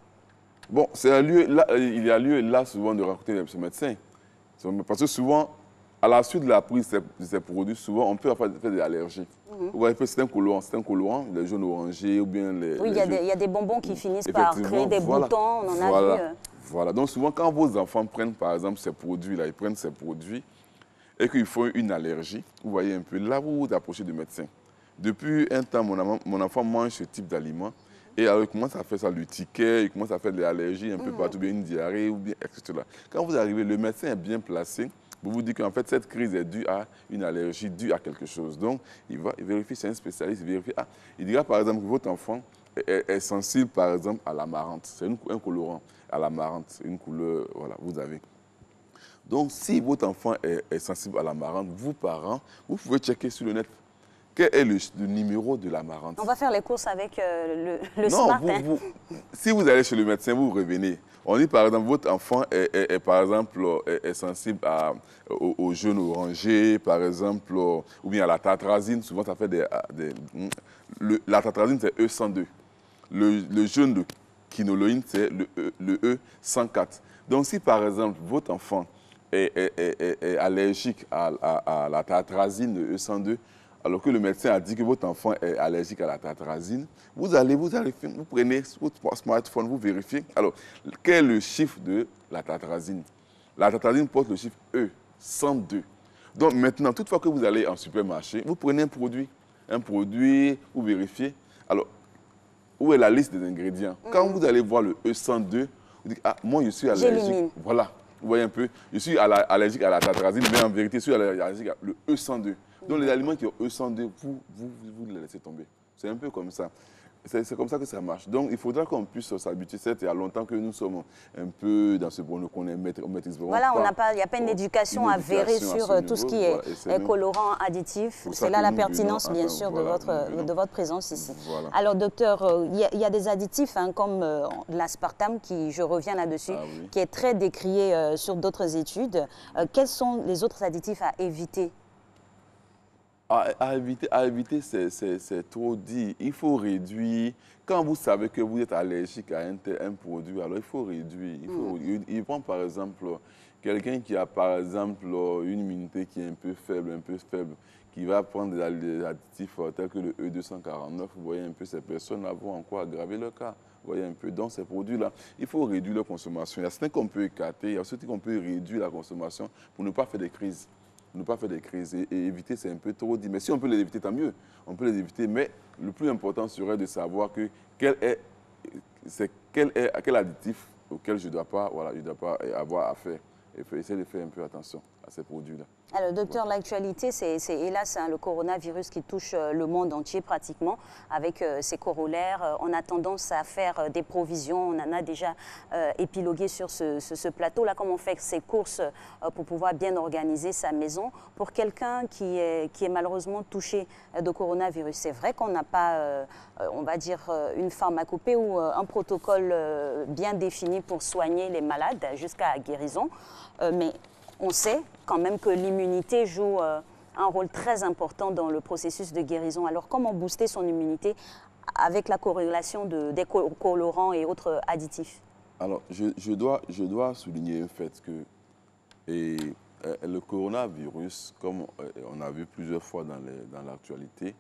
Bon, il y a lieu là souvent de rencontrer ce médecin. Parce que souvent, à la suite de la prise de ces produits, souvent, on peut faire des allergies. Vous voyez, c'est un colorant, les jaunes orangés ou bien les... Oui, il y a des bonbons qui finissent par créer des boutons, on en a vu. Voilà, donc souvent, quand vos enfants prennent, par exemple, ces produits-là, ils prennent ces produits et qu'ils font une allergie, vous voyez un peu, là, vous vous approchez du médecin. Depuis un temps, mon enfant mange ce type d'aliments Et alors, il commence à faire ça, le ticket, il commence à faire de l'allergie un peu partout, bien une diarrhée, ou bien, etc. Quand vous arrivez, le médecin est bien placé pour vous dire qu'en fait, cette crise est due à une allergie, due à quelque chose. Donc, il vérifie, c'est un spécialiste, il vérifie. Ah, il dira par exemple que votre enfant est sensible, par exemple, à l'amarante. C'est un colorant à l'amarante, c'est une couleur, voilà, vous avez. Donc, si votre enfant est sensible à l'amarante, vous, parents, vous pouvez checker sur le net quel est le numéro de l'amarante. On va faire les courses avec le non, smart. Si vous allez chez le médecin, vous revenez. On dit par exemple, votre enfant par exemple, est sensible au jaune orangé, par exemple, ou bien à la tartrazine. Souvent, ça fait la tartrazine, c'est E102. Le jaune de quinolone, c'est le E104. Donc, si par exemple, votre enfant est allergique à la tartrazine, le E102, alors que le médecin a dit que votre enfant est allergique à la tartrazine, vous prenez votre smartphone, vous vérifiez. Alors, quel est le chiffre de la tartrazine? La tartrazine porte le chiffre E102. Donc maintenant, toute fois que vous allez en supermarché, vous prenez un produit, vous vérifiez. Alors, où est la liste des ingrédients? Quand vous allez voir le E102, vous dites, ah, moi je suis allergique. Voilà, vous voyez un peu, je suis allergique à la tartrazine, mais en vérité, je suis allergique à le E102. Donc les aliments qui ont E102, vous les laissez tomber. C'est un peu comme ça. C'est comme ça que ça marche. Donc il faudra qu'on puisse s'habituer. Il y a longtemps que nous sommes un peu dans ce bon qu'on est maîtrise. Voilà, il n'y a pas une éducation avérée sur tout ce qui est colorant, additif. C'est là la pertinence, bien sûr, de votre présence ici. Voilà. Alors docteur, il y a des additifs comme l'aspartame, je reviens là-dessus, qui est très décrié sur d'autres études. Quels sont les autres additifs à éviter? À éviter, c'est trop dit. Il faut réduire. Quand vous savez que vous êtes allergique à un produit, alors il faut réduire. Il prend par exemple quelqu'un qui a par exemple une immunité qui est un peu faible, qui va prendre des additifs tels que le E249. Vous voyez un peu, ces personnes-là vont encore aggraver leur cas. Vous voyez un peu, dans ces produits-là, il faut réduire leur consommation. Il y a certains qu'on peut écarter, il y a certains qu'on peut réduire la consommation pour ne pas faire des crises. Ne pas faire des crises et éviter, c'est un peu trop dit. Mais si on peut les éviter, tant mieux. On peut les éviter, mais le plus important serait de savoir que quel additif auquel je ne dois pas avoir affaire. Et il faut essayer de faire un peu attention à ces produits-là. Alors, docteur, l'actualité, c'est hélas le coronavirus qui touche le monde entier pratiquement, avec ses corollaires. On a tendance à faire des provisions. On en a déjà épilogué sur ce plateau-là, comment faire ses courses pour pouvoir bien organiser sa maison. Pour quelqu'un qui est malheureusement touché de coronavirus, c'est vrai qu'on n'a pas, on va dire, une pharmacopée ou un protocole bien défini pour soigner les malades jusqu'à guérison. Mais on sait quand même que l'immunité joue un rôle très important dans le processus de guérison. Alors, comment booster son immunité avec la corrélation des colorants et autres additifs? Alors, je dois souligner le fait que le coronavirus, comme on a vu plusieurs fois dans l'actualité,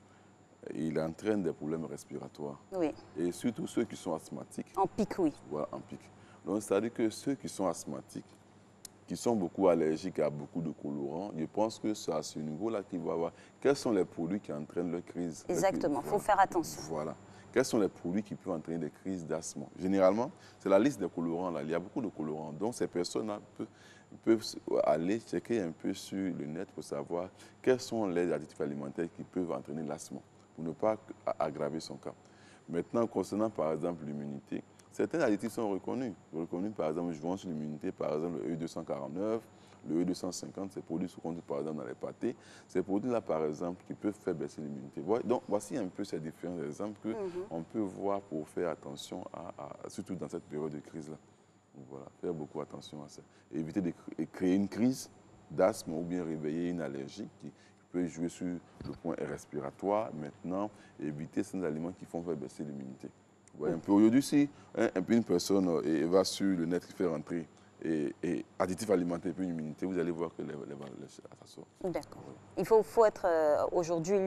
il entraîne des problèmes respiratoires. Oui. Et surtout ceux qui sont asthmatiques. En pic, oui. Voilà, en pic. Donc, c'est-à-dire que ceux qui sont asthmatiques, qui sont beaucoup allergiques à beaucoup de colorants, je pense que c'est à ce niveau-là qu'il va y avoir. Quels sont les produits qui entraînent leur crise? Exactement, il faut faire attention. Voilà. Quels sont les produits qui peuvent entraîner des crises d'asthme? Généralement, c'est la liste des colorants. Là. Il y a beaucoup de colorants. Donc, ces personnes-là peuvent aller checker un peu sur le net pour savoir quels sont les additifs alimentaires qui peuvent entraîner l'asthme, pour ne pas aggraver son cas. Maintenant, concernant par exemple l'immunité, certains additifs sont reconnus. Par exemple, jouant sur l'immunité, par exemple le E249, le E250, ces produits sont connus par exemple dans les pâtés. Ces produits-là, par exemple, qui peuvent faire baisser l'immunité. Donc, voici un peu ces différents exemples qu'on peut voir pour faire attention, surtout dans cette période de crise-là. Voilà, faire beaucoup attention à ça. Éviter de créer une crise d'asthme ou bien réveiller une allergie qui peut jouer sur le point respiratoire. Maintenant, éviter ces aliments qui font faire baisser l'immunité. Un peu aujourd'hui, si une personne va sur le net qui fait rentrer et additifs alimentaires et puis une immunité, vous allez voir que ça sort. D'accord. Il faut être aujourd'hui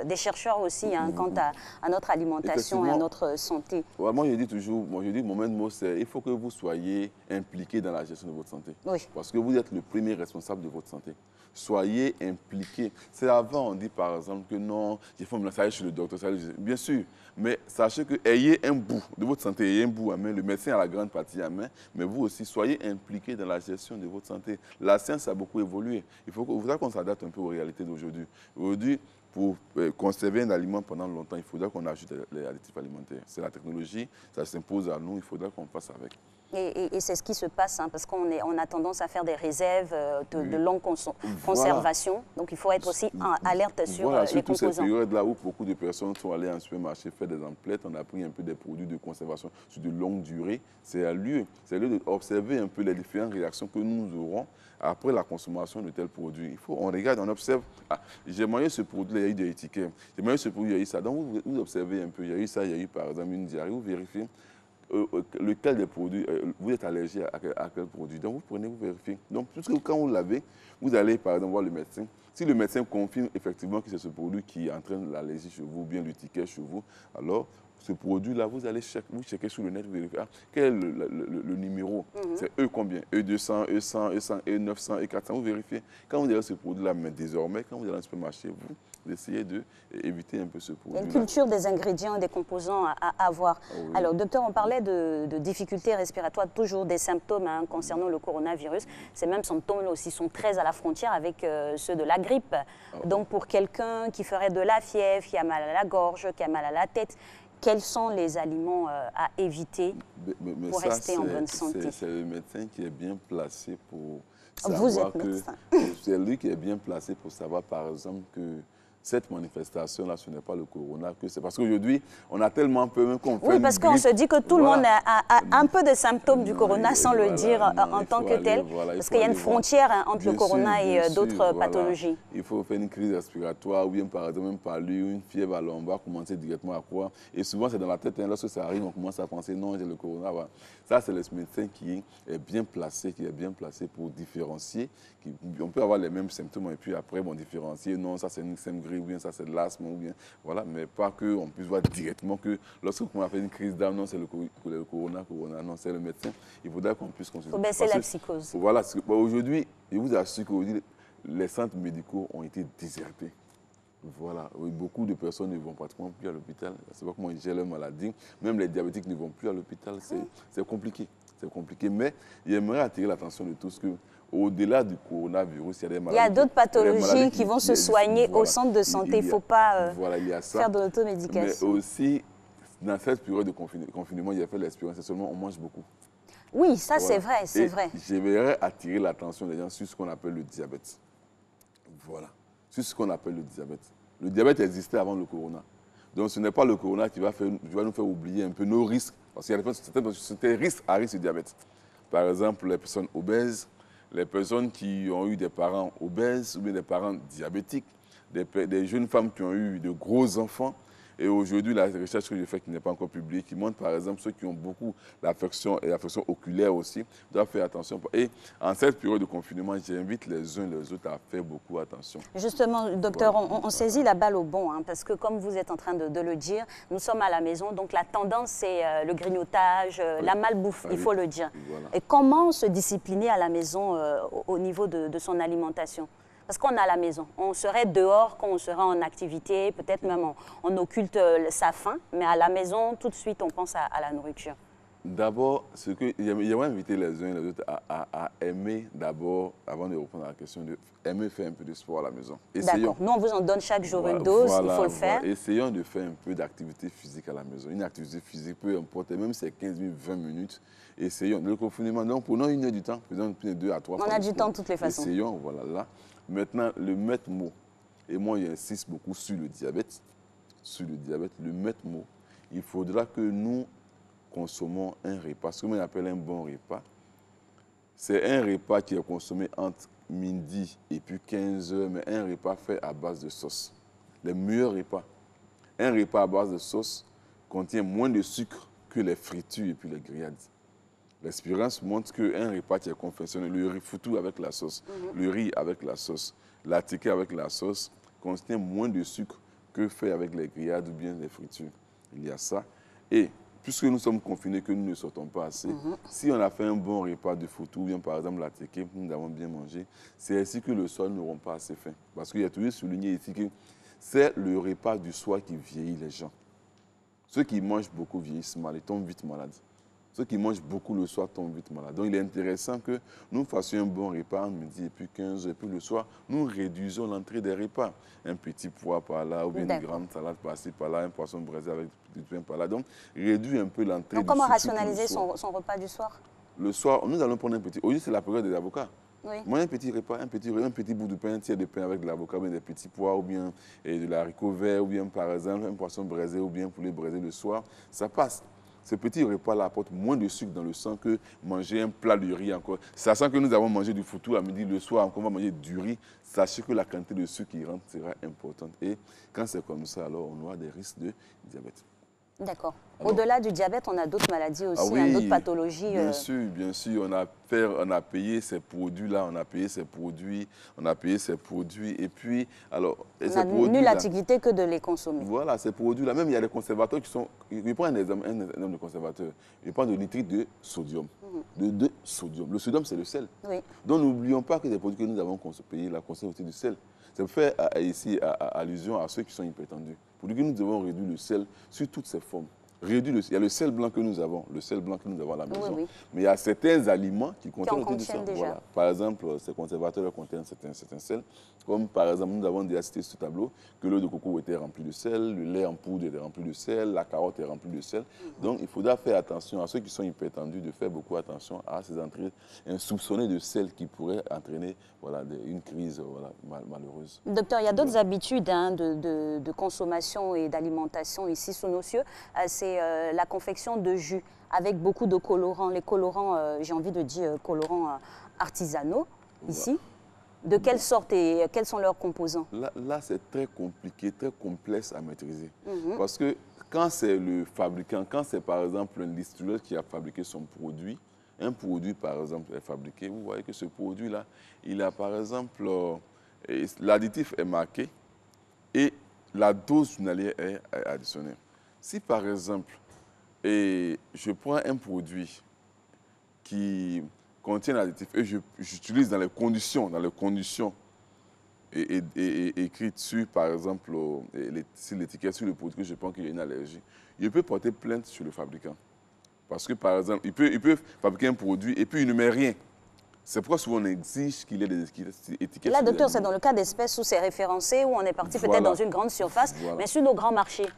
des chercheurs aussi quant à notre alimentation et à notre santé. Ouais, moi, je dis toujours, mon maître mot, c'est il faut que vous soyez impliqué dans la gestion de votre santé. Oui. Parce que vous êtes le premier responsable de votre santé. soyez impliqués. C'est avant, on dit par exemple que non, il faut me lancer chez le docteur. Bien sûr, mais sachez que ayez un bout de votre santé, ayez un bout à main. Le médecin a la grande partie à main, mais vous aussi, soyez impliqués dans la gestion de votre santé. La science a beaucoup évolué. Il faudra qu'on s'adapte un peu aux réalités d'aujourd'hui. Aujourd'hui, pour conserver un aliment pendant longtemps, il faudra qu'on ajoute les additifs alimentaires. C'est la technologie, ça s'impose à nous, il faudra qu'on fasse avec. Et c'est ce qui se passe, hein, parce qu'on a tendance à faire des réserves de longue conservation. Donc il faut être aussi alerte sur les composants. Surtout cette période-là où beaucoup de personnes sont allées en supermarché faire des emplettes, on a pris un peu des produits de conservation sur de longue durée. C'est lieu d'observer un peu les différentes réactions que nous aurons après la consommation de tels produits. On regarde, on observe. Ah, j'ai mangé ce produit-là, il y a eu des étiquettes. J'ai mangé ce produit, il y a eu ça. Donc vous observez un peu, il y a eu ça, il y a eu par exemple une diarrhée, vous vérifiez. Lequel des produits, vous êtes allergique à quel produit. Donc, vous prenez, vous vérifiez. Donc, puisque quand vous l'avez, vous allez, par exemple, voir le médecin. Si le médecin confirme effectivement que c'est ce produit qui entraîne l'allergie chez vous, ou bien l'étiquette chez vous, alors, ce produit-là, vous allez checker sur le net, vous vérifiez, quel est le numéro. C'est E combien? E200, E100, E100, E900, E400. Vous vérifiez. Quand vous avez ce produit-là, mais désormais, quand vous allez dans le supermarché, vous essayez d'éviter un peu ce produit. Il y a une culture des ingrédients, des composants à avoir. Oui. Alors, docteur, on parlait de difficultés respiratoires, toujours des symptômes concernant le coronavirus. Ces mêmes symptômes aussi sont très à la frontière avec ceux de la grippe. Donc, pour quelqu'un qui ferait de la fièvre, qui a mal à la gorge, qui a mal à la tête, quels sont les aliments à éviter pour rester en bonne santé? C'est le médecin qui est bien placé pour savoir Vous êtes médecin. C'est lui qui est bien placé pour savoir, par exemple, que cette manifestation-là, ce n'est pas le corona, que c'est parce qu'aujourd'hui, on a tellement peu, même qu'on fait Oui, parce qu'on se dit que tout le monde a un peu de symptômes du corona sans le dire en tant que tel, parce qu'il y a une frontière entre le corona et d'autres pathologies. Il faut faire une crise respiratoire ou bien, par exemple, même parler, une fièvre, alors on va commencer directement à croire. Et souvent, c'est dans la tête, lorsque ça arrive, on commence à penser, non, j'ai le corona. Voilà. Ça, c'est le médecin qui est bien placé, pour différencier. On peut avoir les mêmes symptômes et puis après, bon, différencier, non, ça c'est une grippe, ou bien ça c'est de l'asthme, ou bien, voilà, mais pas qu'on puisse voir directement que lorsqu'on a fait une crise d'âme, non, c'est le corona, non, c'est le médecin. Il faudrait qu'on puisse consulter. Il faut baisser la psychose. Voilà, aujourd'hui, je vous assure qu'aujourd'hui, les centres médicaux ont été désertés. Voilà, oui, beaucoup de personnes ne vont pratiquement plus à l'hôpital. C'est pas comment ils gèrent leur maladie. Même les diabétiques ne vont plus à l'hôpital. C'est compliqué. C'est compliqué. Mais j'aimerais attirer l'attention de tous que au-delà du coronavirus, il y a des maladies. Il y a d'autres pathologies qui vont se soigner au centre de santé. Il ne faut pas faire de l'automédication. Mais aussi, dans cette période de confinement, il y a fait l'expérience, c'est seulement on mange beaucoup. Oui, ça c'est vrai, c'est vrai. J'aimerais attirer l'attention des gens sur ce qu'on appelle le diabète. Voilà, sur ce qu'on appelle le diabète. Le diabète existait avant le corona. Donc ce n'est pas le corona qui va nous faire oublier un peu nos risques. Parce qu'il y a certains risques à risque de diabète. Par exemple, les personnes obèses, les personnes qui ont eu des parents obèses ou bien des parents diabétiques, des jeunes femmes qui ont eu de gros enfants. Et aujourd'hui, la recherche que j'ai faite, qui n'est pas encore publiée, qui montre par exemple ceux qui ont beaucoup l'affection et l'affection oculaire aussi, doivent faire attention. Et en cette période de confinement, j'invite les uns les autres à faire beaucoup attention. Justement, docteur, on saisit la balle au bon, parce que comme vous êtes en train de le dire, nous sommes à la maison, donc la tendance c'est le grignotage, la malbouffe, il faut le dire. Voilà. Et comment se discipliner à la maison au niveau de son alimentation? Parce qu'on est à la maison. On serait dehors quand on serait en activité, peut-être même on occulte sa faim, mais à la maison, tout de suite, on pense à la nourriture. D'abord, j'aimerais inviter les uns et les autres à aimer d'abord, avant de répondre à la question, aimer faire un peu de sport à la maison. D'accord. Nous, on vous en donne chaque jour une dose, il faut le faire. Essayons de faire un peu d'activité physique à la maison. Une activité physique, peu importe, même si c'est 15 minutes, 20 minutes. Essayons. Le confinement, donc, prenons 1 heure du temps, faisons 2 à 3 fois. On a du temps de toutes les façons. Essayons, voilà, là. Maintenant, le maître mot, et moi j'insiste beaucoup sur le diabète, le maître mot, il faudra que nous consommons un repas, ce qu'on appelle un bon repas. C'est un repas qui est consommé entre midi et puis 15 heures, mais un repas fait à base de sauce. Les meilleurs repas. Un repas à base de sauce contient moins de sucre que les fritures et puis les grillades. L'expérience montre qu'un repas qui est confectionné, le riz foutu avec la sauce, le riz avec la sauce, la ticket avec la sauce, contient moins de sucre que fait avec les grillades ou bien les fritures. Il y a ça. Et puisque nous sommes confinés, que nous ne sortons pas assez, si on a fait un bon repas de photo, ou bien par exemple la teke, nous avons bien mangé, c'est ainsi que le soir, nous n'aurons pas assez faim. Parce qu'il y a toujours souligné ici que c'est le repas du soir qui vieillit les gens. Ceux qui mangent beaucoup vieillissent mal et tombent vite malades. Ceux qui mangent beaucoup le soir tombent vite malades. Donc il est intéressant que nous fassions un bon repas midi et puis 15 et puis le soir, nous réduisons l'entrée des repas. Un petit pois par là, ou bien une grande salade par-ci, par-là, un poisson braisé avec du pain par là. Donc réduire un peu l'entrée. Donc comment rationaliser son repas du soir? Le soir, nous allons prendre un petit... Aujourd'hui, c'est la période des avocats. Oui. Moi, un petit repas, un petit bout de pain, un tiers de pain avec de l'avocat, des petits pois, ou bien de l'haricot vert, ou bien par exemple un poisson braisé, ou bien un poulet braisé le soir, ça passe. Ce petit repas-là apporte moins de sucre dans le sang que manger un plat de riz encore. Sachant que nous avons mangé du foutou à midi, le soir, on va manger du riz, sachez que la quantité de sucre qui rentre sera importante. Et quand c'est comme ça, alors on aura des risques de diabète. D'accord. Au-delà du diabète, on a d'autres maladies aussi, d'autres pathologies. Bien sûr, on a payé ces produits-là, on a payé ces produits, et puis, alors... On n'a nulle activité que de les consommer. Voilà, ces produits-là, même il y a des conservateurs qui sont... Je prends un exemple de conservateur, je prends de nitrite de sodium. De sodium. Le sodium, c'est le sel. Oui. Donc n'oublions pas que les produits que nous avons payés, la conserve aussi du sel. Ça fait ici allusion à ceux qui sont hypertendus. Pour dire que nous devons réduire le sel sur toutes ses formes. Il y a le sel blanc que nous avons, à la maison. Oui. Mais il y a certains aliments qui contiennent du sel. Voilà. Par exemple, ces conservateurs contiennent certains sels. Comme par exemple, nous avons déjà cité ce tableau, que l'eau de coco était remplie de sel, le lait en poudre était rempli de sel, la carotte est remplie de sel. Donc il faudra faire attention à ceux qui sont hypertendus, de faire beaucoup attention à ces entrées insoupçonnées de sel qui pourraient entraîner une crise malheureuse. Docteur, il y a d'autres habitudes de consommation et d'alimentation ici sous nos cieux. C'est la confection de jus avec beaucoup de colorants. Les colorants, j'ai envie de dire colorants artisanaux ici. De quelle sorte et quels sont leurs composants? Là c'est très compliqué, très complexe à maîtriser. Parce que quand c'est le fabricant, quand c'est par exemple un distributeur qui a fabriqué son produit, un produit par exemple est fabriqué, vous voyez que ce produit-là, il a par exemple, l'additif est marqué et la dose journalière est additionnée. Si par exemple, je prends un produit qui contient l'additif et j'utilise dans les conditions écrites sur, par exemple, sur l'étiquette, sur le produit que je pense qu'il y a une allergie, il peut porter plainte sur le fabricant. Parce que, par exemple, il peut fabriquer un produit et puis il ne met rien. C'est pourquoi souvent on exige qu'il y ait des étiquettes. Là, docteur, c'est dans le cas d'espèces où c'est référencé, où on est parti peut-être dans une grande surface, mais sur nos grands marchés.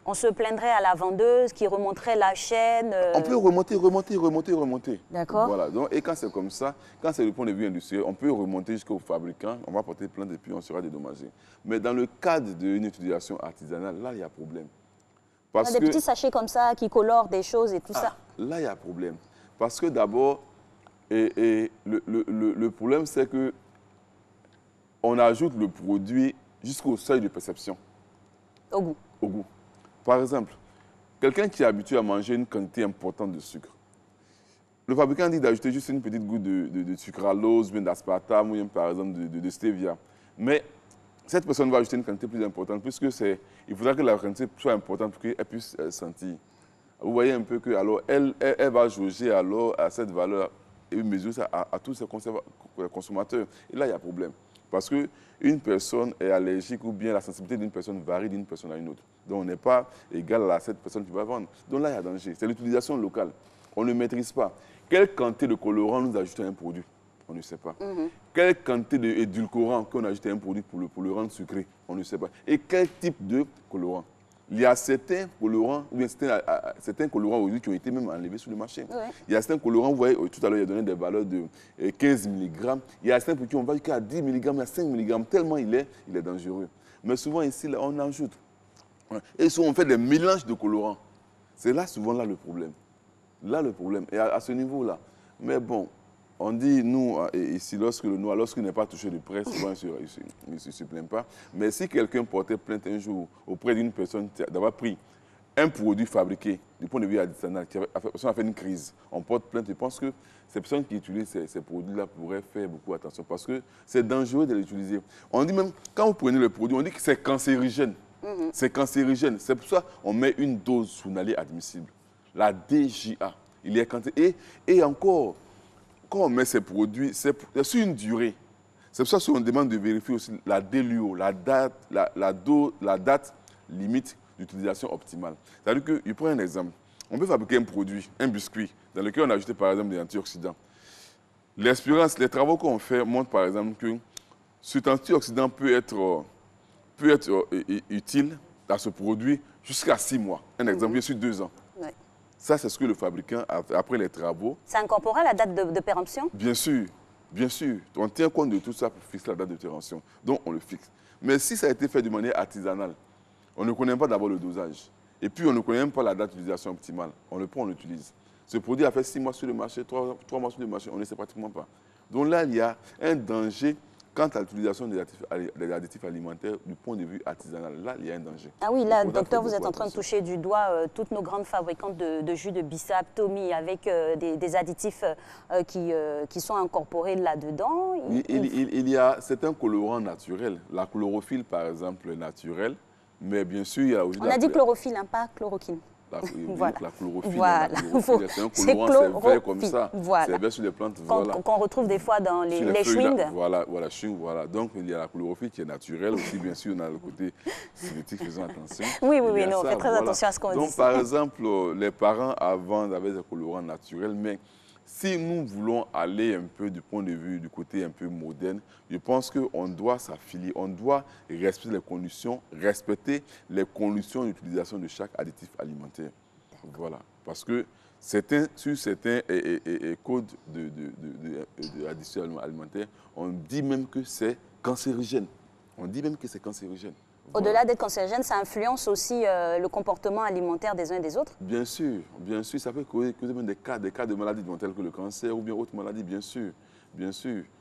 On se plaindrait à la vendeuse qui remonterait la chaîne. On peut remonter. D'accord. Voilà. Donc, et quand c'est comme ça, quand c'est le point de vue industriel, on peut remonter jusqu'au fabricant, on va porter plainte et puis on sera dédommagé. Mais dans le cadre d'une utilisation artisanale, là, il y a problème. Parce que des petits sachets comme ça qui colorent des choses et tout ça. Là, il y a problème. Parce que d'abord, le problème, c'est que on ajoute le produit jusqu'au seuil de perception. Au goût. Au goût. Par exemple, quelqu'un qui est habitué à manger une quantité importante de sucre, le fabricant dit d'ajouter juste une petite goutte de sucralose, bien d'aspartame, ou bien par exemple de stevia. Mais cette personne va ajouter une quantité plus importante, puisque il faudra que la quantité soit importante pour qu'elle puisse sentir. Vous voyez un peu que alors elle va jauger alors à cette valeur et mesurer ça à tous ces consommateurs. Et là, il y a problème. Parce qu'une personne est allergique ou bien la sensibilité d'une personne varie d'une personne à une autre. Donc, on n'est pas égal à cette personne qui va vendre. Donc là, il y a danger. C'est l'utilisation locale. On ne maîtrise pas. Quelle quantité de colorant nous ajoutons à un produit? On ne sait pas. Quelle quantité d'édulcorant qu'on ajoute à un produit pour le rendre sucré? On ne sait pas. Et quel type de colorant? Il y a certains colorants, ou bien certains colorants aujourd'hui qui ont été même enlevés sur le marché. Oui. Il y a certains colorants, vous voyez, tout à l'heure, il a donné des valeurs de 15 mg. Il y a certains qui ont va jusqu'à 10 mg, il y a 5 mg, tellement il est dangereux. Mais souvent ici, là, on ajoute. Et souvent, on fait des mélanges de colorants. C'est là, souvent, là, le problème. Là, le problème. Et à ce niveau-là. Mais bon, on dit, nous, ici, lorsqu'il n'est pas touché de près, souvent, il ne se plaint pas. Mais si quelqu'un portait plainte un jour auprès d'une personne d'avoir pris un produit fabriqué du point de vue artisanal, la personne a fait une crise, on porte plainte, je pense que ces personnes qui utilisent ces produits-là pourraient faire beaucoup attention parce que c'est dangereux de les utiliser. On dit même, quand vous prenez le produit, on dit que c'est cancérigène. C'est cancérigène. C'est pour ça qu'on met une dose journalière admissible. La DJA. Il est quantifié. Et encore, quand on met ces produits, c'est sur une durée. C'est pour ça qu'on demande de vérifier aussi la DLUO, la date limite d'utilisation optimale. C'est-à-dire que, je prends un exemple. On peut fabriquer un produit, un biscuit, dans lequel on a ajouté par exemple des antioxydants. L'expérience, les travaux qu'on fait montrent par exemple que cet antioxydant peut être utile dans ce produit jusqu'à 6 mois. Un exemple, bien sûr 2 ans. Oui. Ça, c'est ce que le fabricant, après les travaux... Ça incorpore la date de péremption? Bien sûr, bien sûr. On tient compte de tout ça pour fixer la date de péremption. Donc, on le fixe. Mais si ça a été fait de manière artisanale, on ne connaît pas d'abord le dosage. Et puis, on ne connaît même pas la date d'utilisation optimale. On le prend, on l'utilise. Ce produit a fait 6 mois sur le marché, 3 mois sur le marché, on ne sait pratiquement pas. Donc là, il y a un danger quant à l'utilisation des additifs alimentaires du point de vue artisanal. Là, il y a un danger. Ah oui, là, docteur, vous êtes en train de toucher du doigt toutes nos grandes fabricantes de jus de bissap, Tommy, avec des additifs qui sont incorporés là-dedans. C'est un colorant naturel. La chlorophylle, par exemple, est naturelle. Mais bien sûr, il y a aussi... On a dit chlorophylle, hein, pas chloroquine. Voilà. La chlorophylle, voilà. C'est un colorant, c'est vert comme ça. Voilà. C'est vert sur les plantes. Qu'on retrouve des fois dans les chewing-gums. Voilà, chewing, voilà. Donc, il y a la chlorophylle qui est naturelle aussi. Bien sûr, on a le côté synthétique, faisons attention. Oui, on fait très attention à ce qu'on dit. Donc, par exemple, les parents avant avaient des colorants naturels, mais si nous voulons aller un peu du point de vue, du côté un peu moderne, je pense qu'on doit s'affilier, on doit respecter les conditions d'utilisation de chaque additif alimentaire. Voilà. Parce que sur certains codes d'addition alimentaire, on dit même que c'est cancérigène. On dit même que c'est cancérigène. Au-delà d'être cancérigène, ça influence aussi le comportement alimentaire des uns et des autres? Bien sûr, ça peut causer même des cas de maladies telles que le cancer ou bien autres maladies, bien sûr.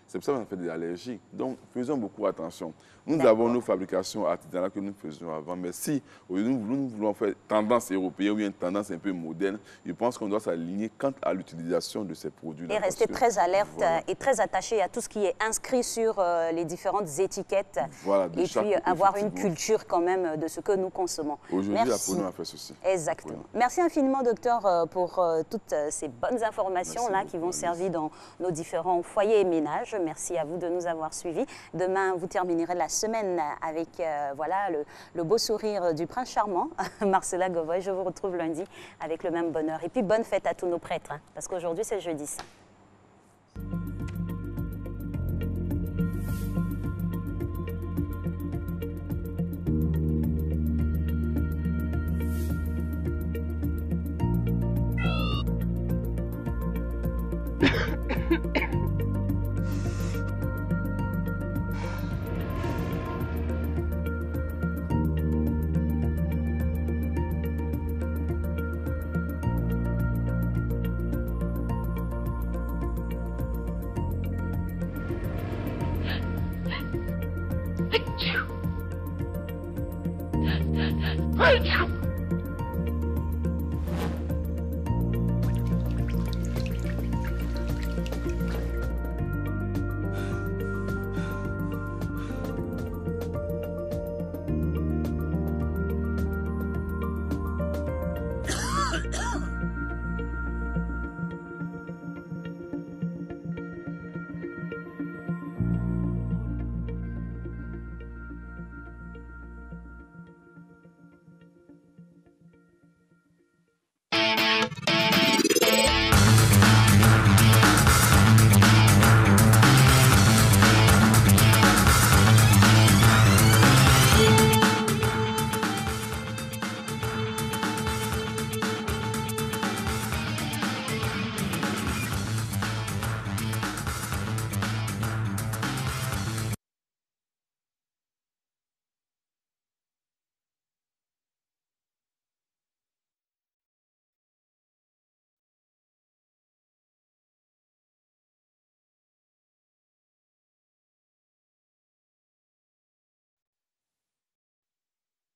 C'est pour ça qu'on fait des allergies. Donc, faisons beaucoup attention. Nous avons nos fabrications artisanales que nous faisions avant, mais si nous voulons faire tendance européenne ou une tendance un peu moderne, je pense qu'on doit s'aligner quant à l'utilisation de ces produits-là. Et rester très alerte et très attaché à tout ce qui est inscrit sur les différentes étiquettes. Voilà, et puis avoir une culture quand même de ce que nous consommons. Aujourd'hui, apprenons à faire ceci. Exactement. Voilà. Merci infiniment, docteur, pour toutes ces bonnes informations-là qui vont servir dans nos différents foyers et ménages. Merci à vous de nous avoir suivis. Demain, vous terminerez la semaine avec voilà, le beau sourire du prince charmant, Marcella Govoy. Je vous retrouve lundi avec le même bonheur. Et puis, bonne fête à tous nos prêtres, hein, parce qu'aujourd'hui, c'est jeudi saint. Achoo!